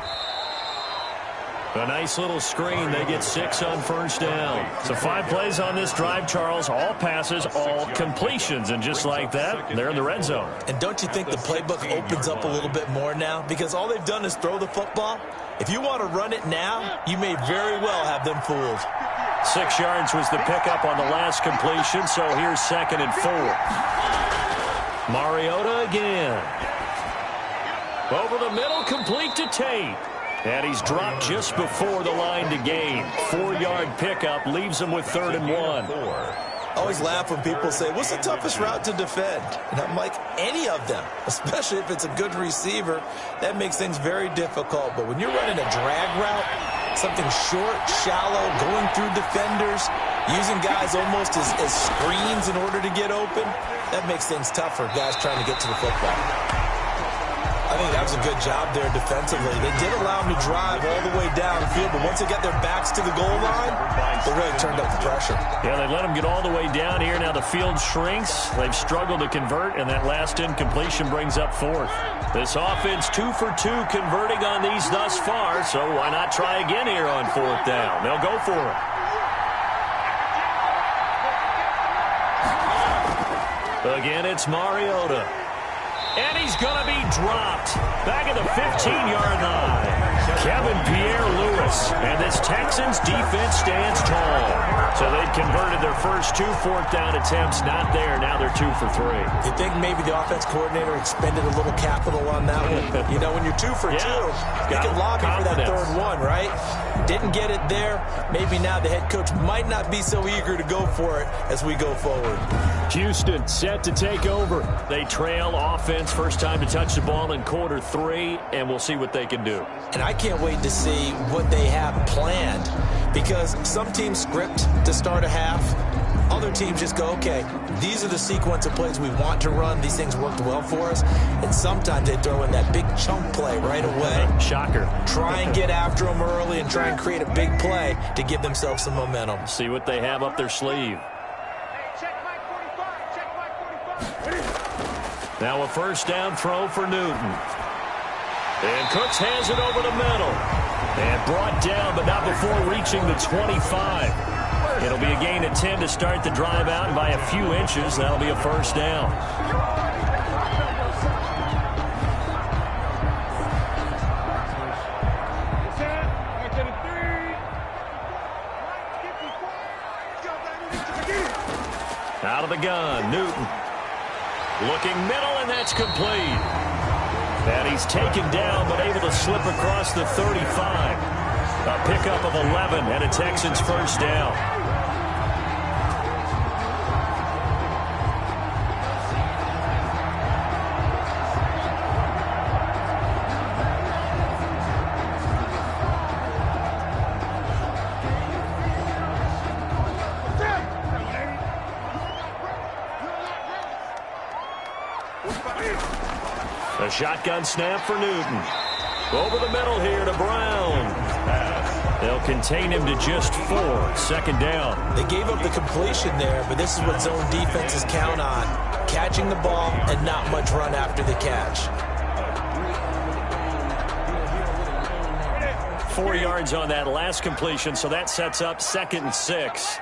A nice little screen. They get 6 on first down. So 5 plays on this drive, Charles. All passes, all completions. And just like that, they're in the red zone. And don't you think the playbook opens up a little bit more now? Because all they've done is throw the football. If you want to run it now, you may very well have them fooled. 6 yards was the pickup on the last completion. So here's 2nd and 4. Mariota again. Over the middle, complete to Tate. And he's dropped just before the line to gain. 4-yard pickup leaves him with 3rd and 1. I always laugh when people say, what's the toughest route to defend? And I'm like, any of them, especially if it's a good receiver. That makes things very difficult. But when you're running a drag route, something short, shallow, going through defenders, using guys almost as screens in order to get open, that makes things tough for guys trying to get to the football. think that was a good job there defensively. They did allow them to drive all the way down the field, but once they got their backs to the goal line, they really turned up the pressure. Yeah, they let them get all the way down here. Now the field shrinks. They've struggled to convert, and that last incompletion brings up fourth. This offense 2 for 2 converting on these thus far, so why not try again here on fourth down? They'll go for it. Again, it's Mariota. And he's going to be dropped back at the 15-yard line. Kevin Pierre-Louis. And this Texans defense stands tall. So they've converted their first 2 fourth-down attempts. Not there. Now they're 2 for 3. You think maybe the offense coordinator expended a little capital on that one? You know, when you're 2 for 2, you can lobby for that third one, right? Didn't get it there. Maybe now the head coach might not be so eager to go for it as we go forward. Houston set to take over. They trail offense. First time to touch the ball in quarter 3, and we'll see what they can do. And I can't wait to see what they have planned, because some teams script to start a half. Other teams just go, okay, these are the sequence of plays we want to run. These things worked well for us. And sometimes they throw in that big chunk play right away. Shocker. Try and get after them early and try and create a big play to give themselves some momentum. See what they have up their sleeve. Now a first down throw for Newton. And Cooks has it over the middle. And brought down, but not before reaching the 25. It'll be a gain of 10 to start the drive out, and by a few inches, that'll be a first down. Out of the gun, Newton. Looking middle, and that's complete. And he's taken down, but able to slip across the 35. A pickup of 11 and a Texans first down. A shotgun snap for Newton. Over the middle here to Brown. They'll contain him to just 4. Second down. They gave up the completion there, but this is what zone defenses count on. Catching the ball and not much run after the catch. 4 yards on that last completion, so that sets up 2nd and 6.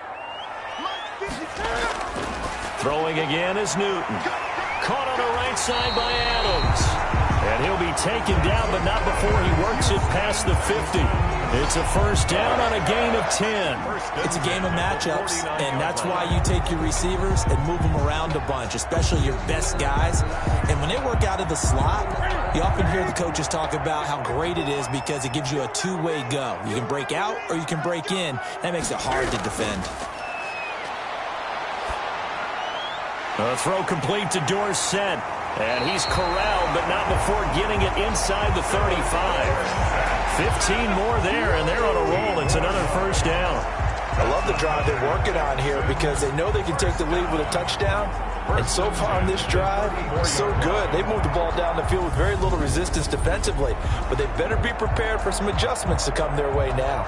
Throwing again is Newton. Caught on the right side by Adams. And he'll be taken down, but not before he works it past the 50. It's a first down on a gain of 10. It's a game of matchups, and that's why you take your receivers and move them around a bunch, especially your best guys. And when they work out of the slot, you often hear the coaches talk about how great it is because it gives you a two-way go. You can break out or you can break in. That makes it hard to defend. A throw complete to Dorsett. And he's corralled, but not before getting it inside the 35. 15 more there, and they're on a roll. It's another first down. I love the drive they're working on here because they know they can take the lead with a touchdown. And so far on this drive, so good. They've moved the ball down the field with very little resistance defensively. But they better be prepared for some adjustments to come their way now.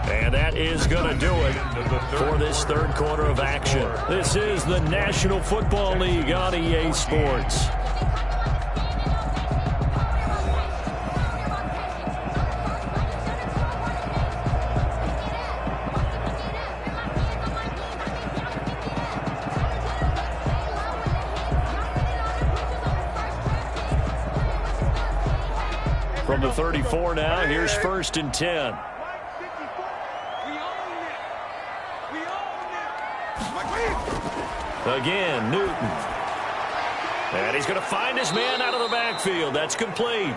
And that is going to do it for this third quarter of action. This is the National Football League on EA Sports. From the 34 now, here's 1st and 10. Again, Newton. And he's going to find his man out of the backfield. That's complete.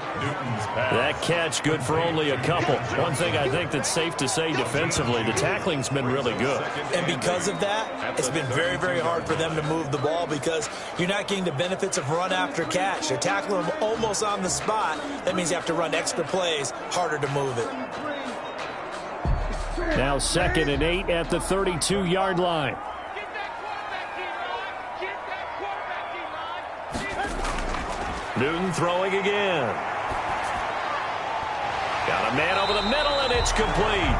That catch good for only a couple. One thing I think that's safe to say defensively, the tackling's been really good. And because of that, it's been very, very hard for them to move the ball because you're not getting the benefits of run after catch. They're tackling them almost on the spot. That means you have to run extra plays, harder to move it. Now 2nd and 8 at the 32-yard line. Newton throwing again. Got a man over the middle, and it's complete.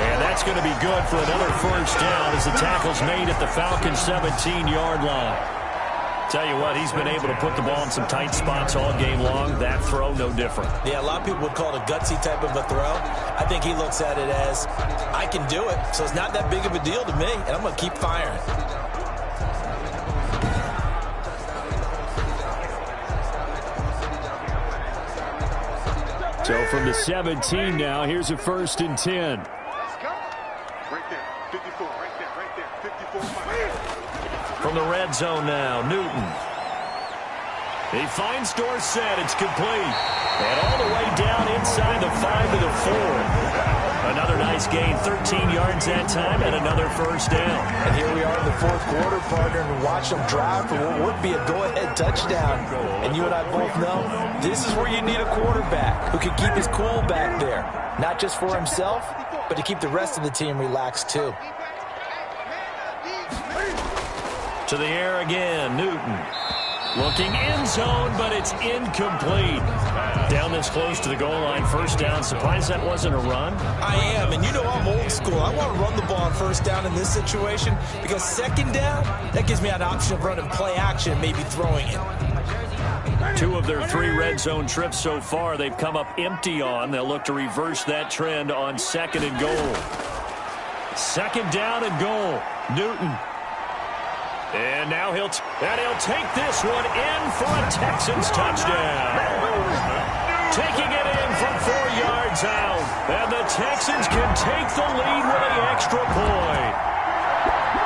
And that's going to be good for another first down as the tackle's made at the Falcons' 17-yard line. Tell you what, he's been able to put the ball in some tight spots all game long. That throw, no different. Yeah, a lot of people would call it a gutsy type of a throw. I think he looks at it as, I can do it, so it's not that big of a deal to me, and I'm going to keep firing. So from the 17 now, here's a 1st and 10. Let's go. Right there. 54. Right there. 54. From the red zone now, Newton. He finds Dorsett. It's complete. And all the way down inside the 5 to the 4. Another nice gain, 13 yards that time, and another first down. And here we are in the 4th quarter, partner, and watch them drive for what would be a go-ahead touchdown. And you and I both know this is where you need a quarterback who can keep his cool back there, not just for himself, but to keep the rest of the team relaxed too. To the air again, Newton. Looking end zone, but it's incomplete. Down this close to the goal line, first down. Surprised that wasn't a run? I am, and you know I'm old school. I want to run the ball on first down in this situation because second down, that gives me an option of running play action, maybe throwing it. 2 of their 3 red zone trips so far, they've come up empty on. They'll look to reverse that trend on 2nd and goal. 2nd down and goal. Newton. And now he'll take this one in for a Texans touchdown. Taking it in from 4 yards out. And the Texans can take the lead with an extra point.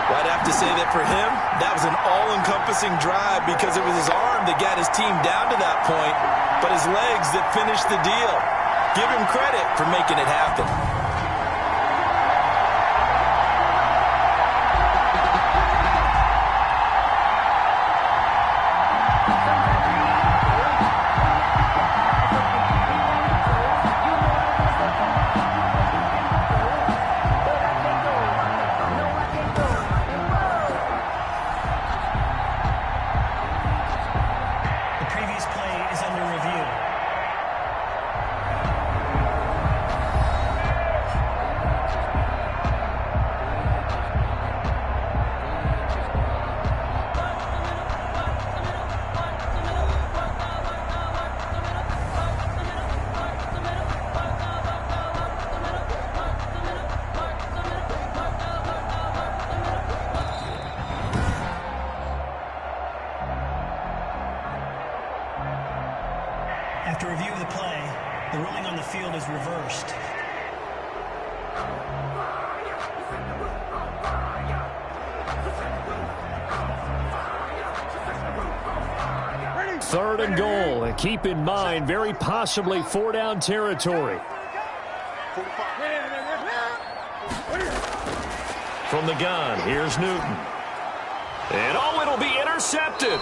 Well, I'd have to say that for him, that was an all-encompassing drive because it was his arm that got his team down to that point, but his legs that finished the deal. Give him credit for making it happen. After review of the play, the ruling on the field is reversed. Third and goal, and keep in mind, very possibly 4-down territory. From the gun, here's Newton. And oh, it'll be intercepted.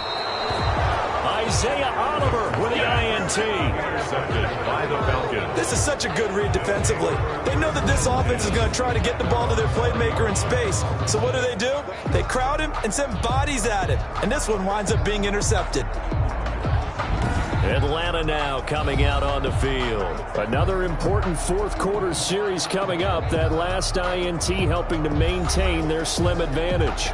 Isaiah Oliver with the INT. Intercepted by the Falcons. This is such a good read defensively. They know that this offense is going to try to get the ball to their playmaker in space. So what do? They crowd him and send bodies at him. And this one winds up being intercepted. Atlanta now coming out on the field. Another important 4th quarter series coming up. That last INT helping to maintain their slim advantage.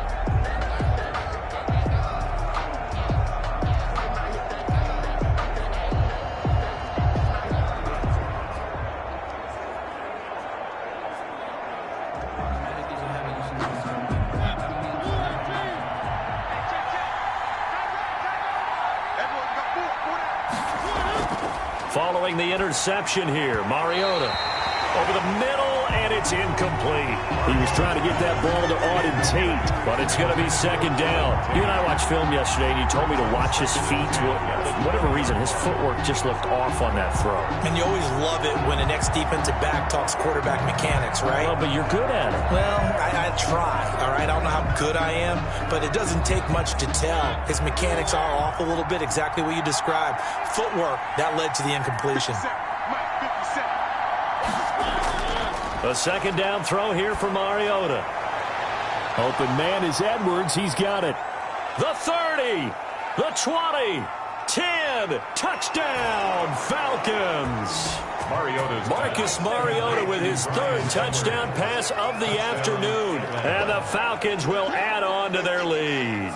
Following the interception here, Mariota over the middle, and it's incomplete. He was trying to get that ball to Auden Tate, but it's going to be second down. You and I watched film yesterday, and you told me to watch his feet. Well, for whatever reason, his footwork just looked off on that throw. And you always love it when an ex-defensive back talks quarterback mechanics, right? Well, but you're good at it. Well, I try, all right? I don't know how good I am, but it doesn't take much to tell. His mechanics are off a little bit, exactly what you described. Footwork, that led to the incompletion. A second down throw here for Mariota. Open man is Edwards. He's got it. The 30, the 20, 10, touchdown, Falcons. Marcus Mariota with his third touchdown pass of the afternoon. And the Falcons will add on to their lead.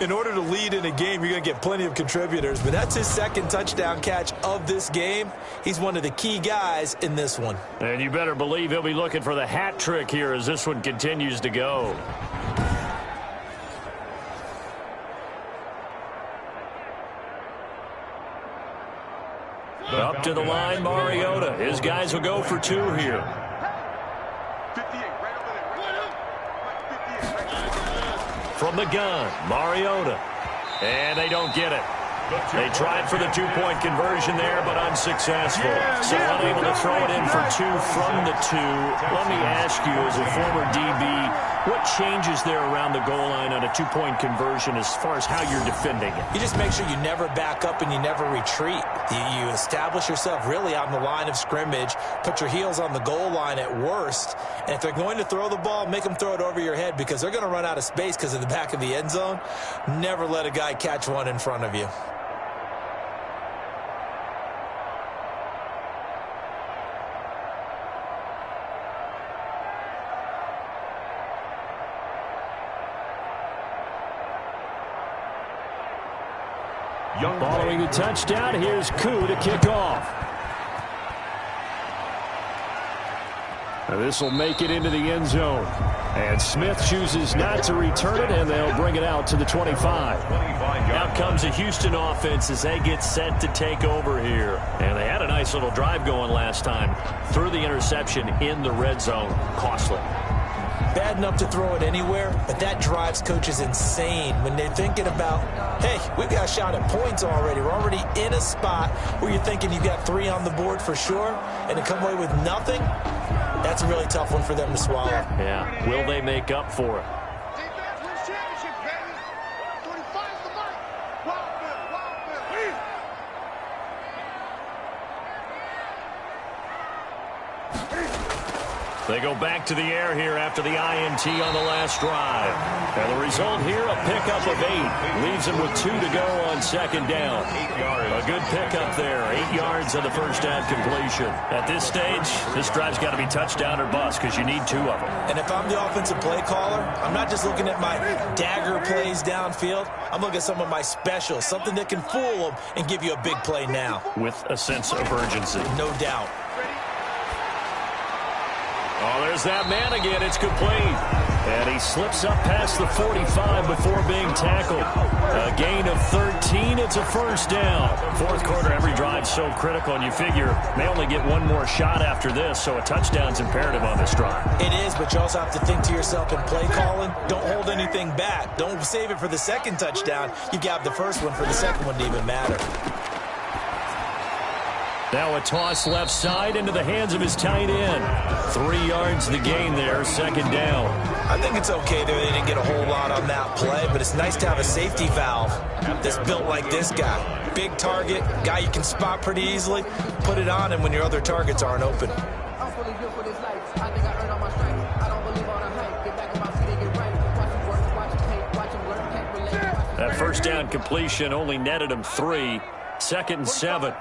In order to lead in a game, you're going to get plenty of contributors, but that's his second touchdown catch of this game. He's one of the key guys in this one. And you better believe he'll be looking for the hat trick here as this one continues to go. Up to the line, Mariota. His guys will go for two here. From the gun, Mariota. And they don't get it. They tried for the two-point conversion there, but unsuccessful. So unable to throw it in for two from the two. Let me ask you, as a former DB, what changes there around the goal line on a two-point conversion as far as how you're defending it? You just make sure you never back up and you never retreat. You establish yourself really on the line of scrimmage, put your heels on the goal line at worst, and if they're going to throw the ball, make them throw it over your head because they're going to run out of space because of the back of the end zone. Never let a guy catch one in front of you. Following the touchdown, here's Koo to kick off. This will make it into the end zone. And Smith chooses not to return it, and they'll bring it out to the 25. Out comes the Houston offense as they get set to take over here. And they had a nice little drive going last time. Threw the interception in the red zone. Costly. Bad enough to throw it anywhere, but that drives coaches insane when they're thinking about, hey, we've got a shot at points already. We're already in a spot where you're thinking you've got 3 on the board for sure, and to come away with nothing, that's a really tough one for them to swallow. Yeah. Will they make up for it? They go back to the air here after the INT on the last drive. And the result here, a pickup of 8. Leaves them with 2 to go on second down. A good pickup there. 8 yards on the first down completion. At this stage, this drive's got to be touchdown or bust because you need 2 of them. And if I'm the offensive play caller, I'm not just looking at my dagger plays downfield. I'm looking at some of my specials, something that can fool them and give you a big play now. With a sense of urgency. No doubt. Oh, there's that man again. It's complete. And he slips up past the 45 before being tackled. A gain of 13. It's a first down. Fourth quarter, every drive's so critical, and you figure they only get one more shot after this, so a touchdown's imperative on this drive. It is, but you also have to think to yourself in play calling, don't hold anything back. Don't save it for the second touchdown. You got the first one for the second one to even matter. Now a toss left side into the hands of his tight end. 3 yards the gain there, second down. I think it's okay there. They didn't get a whole lot on that play, but it's nice to have a safety valve that's built like this guy. Big target, guy you can spot pretty easily. Put it on him when your other targets aren't open. That first down completion only netted him 3. Second and 7.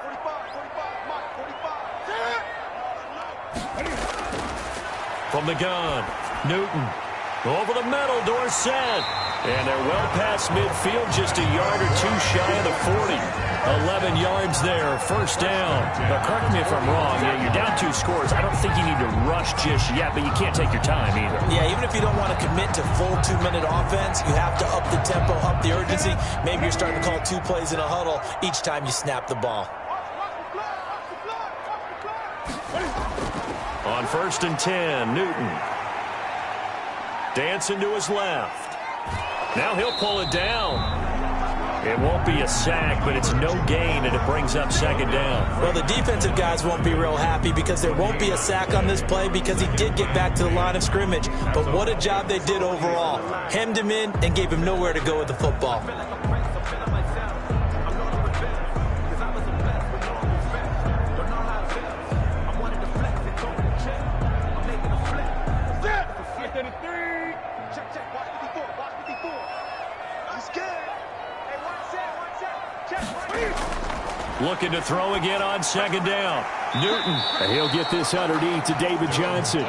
From the gun, Newton. Over the middle, Dorsett. And they're well past midfield, just a yard or 2 shy of the 40. 11 yards there, first down. Now, correct me if I'm wrong. Yeah, you're down 2 scores. I don't think you need to rush just yet, but you can't take your time either. Yeah, even if you don't want to commit to full 2-minute offense, you have to up the tempo, up the urgency. Maybe you're starting to call 2 plays in a huddle each time you snap the ball. On 1st and 10, Newton. Dancing to his left. Now he'll pull it down. It won't be a sack, but it's no gain, and it brings up 2nd down. Well, the defensive guys won't be real happy because there won't be a sack on this play because he did get back to the line of scrimmage. But what a job they did overall. Hemmed him in and gave him nowhere to go with the football. Looking to throw again on 2nd down. Newton. And he'll get this underneath to David Johnson.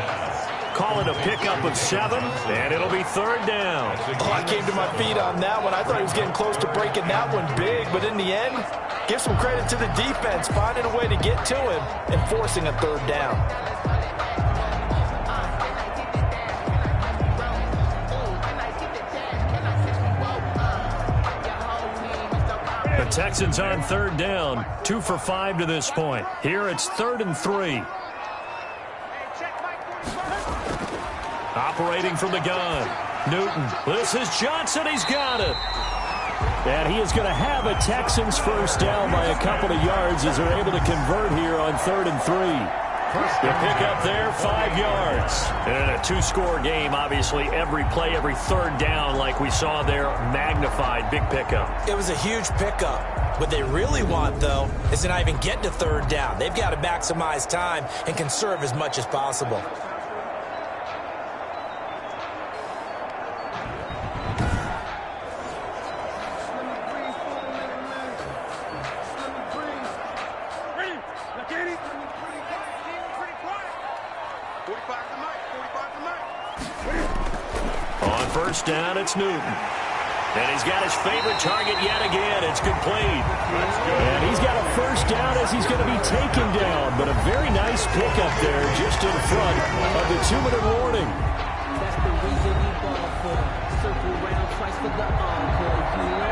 Call it a pickup of 7, and it'll be 3rd down. Oh, I came to my feet on that one. I thought he was getting close to breaking that one big, but in the end, give some credit to the defense, finding a way to get to him and forcing a 3rd down. The Texans on 3rd down, 2 for 5 to this point. Here it's 3rd and 3. Operating from the gun. Newton. This is Johnson. He's got it. And he is going to have a Texans 1st down by a couple of yards as they're able to convert here on 3rd and 3. The pickup there, 5 yards. And in a 2-score game, obviously every play, every 3rd down like we saw there, magnified, big pickup. It was a huge pickup. What they really want, though, is to not even get to 3rd down. They've got to maximize time and conserve as much as possible. On 1st down, it's Newton. And he's got his favorite target yet again. It's complete. And he's got a 1st down as he's going to be taken down. But a very nice pickup there just in front of the 2-minute warning. That's the reason we ball for. Circle round twice for the encore. You know.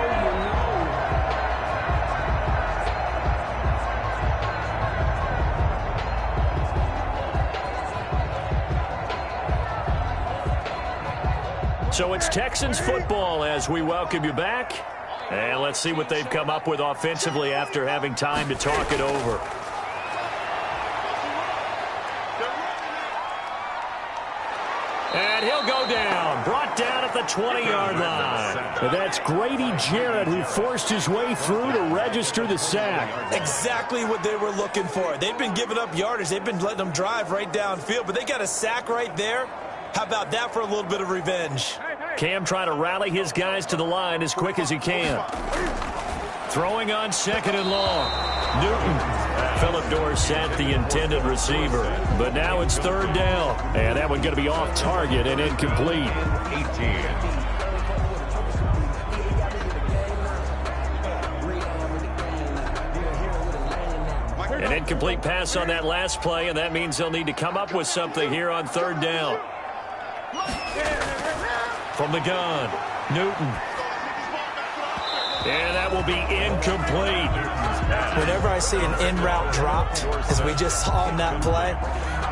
So it's Texans football as we welcome you back. And let's see what they've come up with offensively after having time to talk it over. And he'll go down. Brought down at the 20-yard line. And that's Grady Jarrett who forced his way through to register the sack. Exactly what they were looking for. They've been giving up yardage. They've been letting them drive right downfield. But they got a sack right there. How about that for a little bit of revenge? Cam trying to rally his guys to the line as quick as he can. Throwing on 2nd and long. Newton. Phillip Dorsett, the intended receiver. But now it's 3rd down. And that one going to be off target and incomplete. 18. An incomplete pass on that last play, and that means they'll need to come up with something here on 3rd down. From the gun, Newton. And that will be incomplete. Whenever I see an in-route dropped, as we just saw in that play,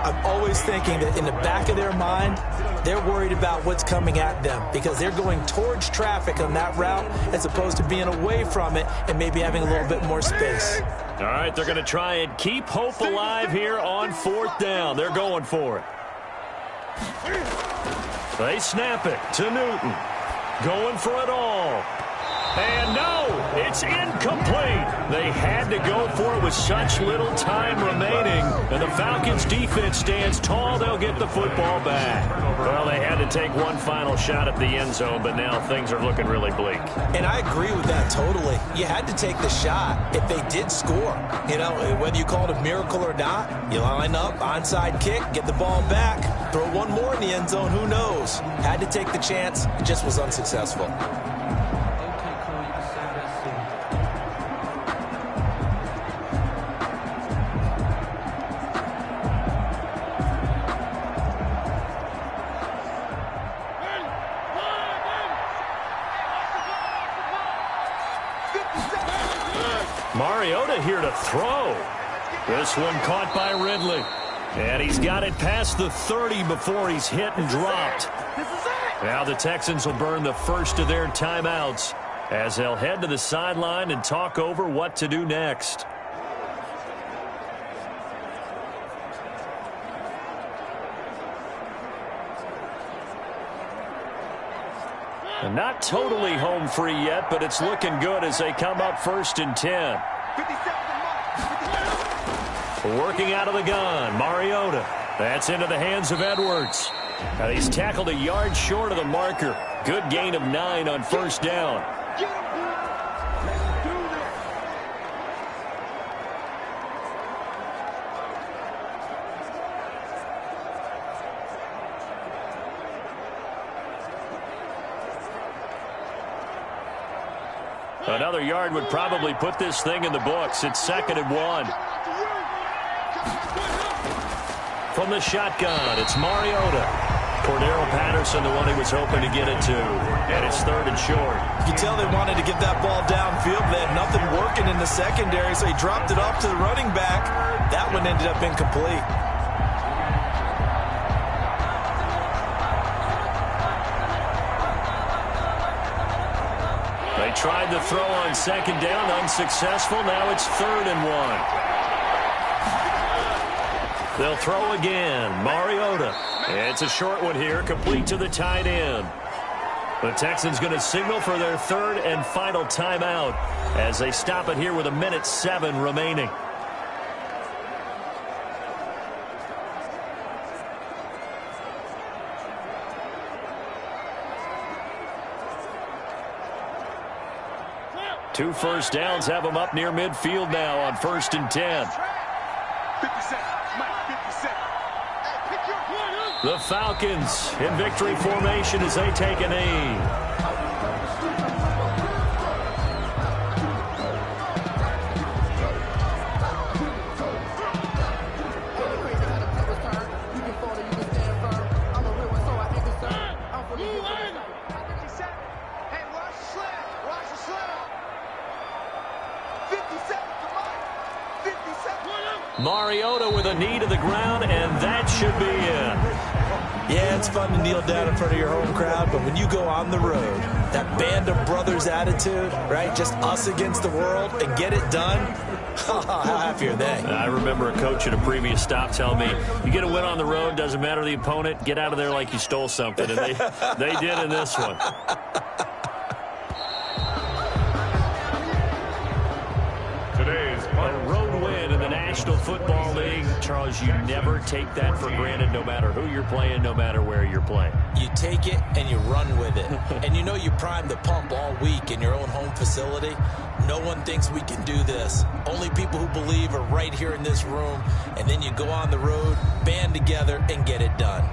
I'm always thinking that in the back of their mind, they're worried about what's coming at them because they're going towards traffic on that route as opposed to being away from it and maybe having a little bit more space. All right, they're going to try and keep hope alive here on 4th down. They're going for it. They snap it to Newton. Going for it all. And no, it's incomplete. They had to go for it with such little time remaining. And the Falcons defense stands tall. They'll get the football back. Well, they had to take one final shot at the end zone, but now things are looking really bleak. And I agree with that totally. You had to take the shot if they did score. You know, whether you call it a miracle or not, you line up, onside kick, get the ball back, throw one more in the end zone, who knows? Had to take the chance, it just was unsuccessful. Mariota here to throw. This one caught by Ridley. And he's got it past the 30 before he's hit and dropped. Now the Texans will burn the first of their timeouts as they'll head to the sideline and talk over what to do next. And not totally home free yet, but it's looking good as they come up 1st and 10. Working out of the gun, Mariota. That's into the hands of Edwards. Now he's tackled a yard short of the marker. Good gain of 9 on 1st down. Another yard would probably put this thing in the books. It's 2nd and 1. From the shotgun, it's Mariota. Cordero Patterson, the one he was hoping to get it to. And it's 3rd and short. You can tell they wanted to get that ball downfield. They had nothing working in the secondary, so he dropped it off to the running back. That one ended up incomplete. They tried the throw on 2nd down, unsuccessful. Now it's 3rd and 1. They'll throw again. Mariota. It's a short one here, complete to the tight end. The Texans going to signal for their 3rd and final timeout as they stop it here with 1:07 remaining. Two first downs have them up near midfield now on 1st and 10. 50 seconds. Mike, 50 seconds. Hey, pick your point. The Falcons in victory formation as they take a knee. Mariota with a knee to the ground, and that should be it. Yeah, it's fun to kneel down in front of your home crowd, but when you go on the road, that band of brothers attitude, right, just us against the world, and get it done, how happy are they? I remember a coach at a previous stop telling me, you get a win on the road, doesn't matter the opponent, get out of there like you stole something, and they did in this one. A road win in the National Football League. Charles, you never take that for granted no matter who you're playing, no matter where you're playing. You take it and you run with it. And you know you primed the pump all week in your own home facility. No one thinks we can do this. Only people who believe are right here in this room. And then you go on the road, band together, and get it done.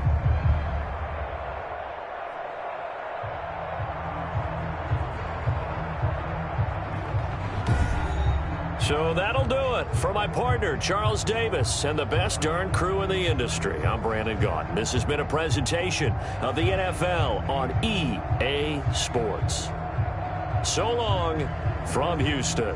So that'll do it for my partner, Charles Davis, and the best darn crew in the industry. I'm Brandon Gaudin. This has been a presentation of the NFL on EA Sports. So long from Houston.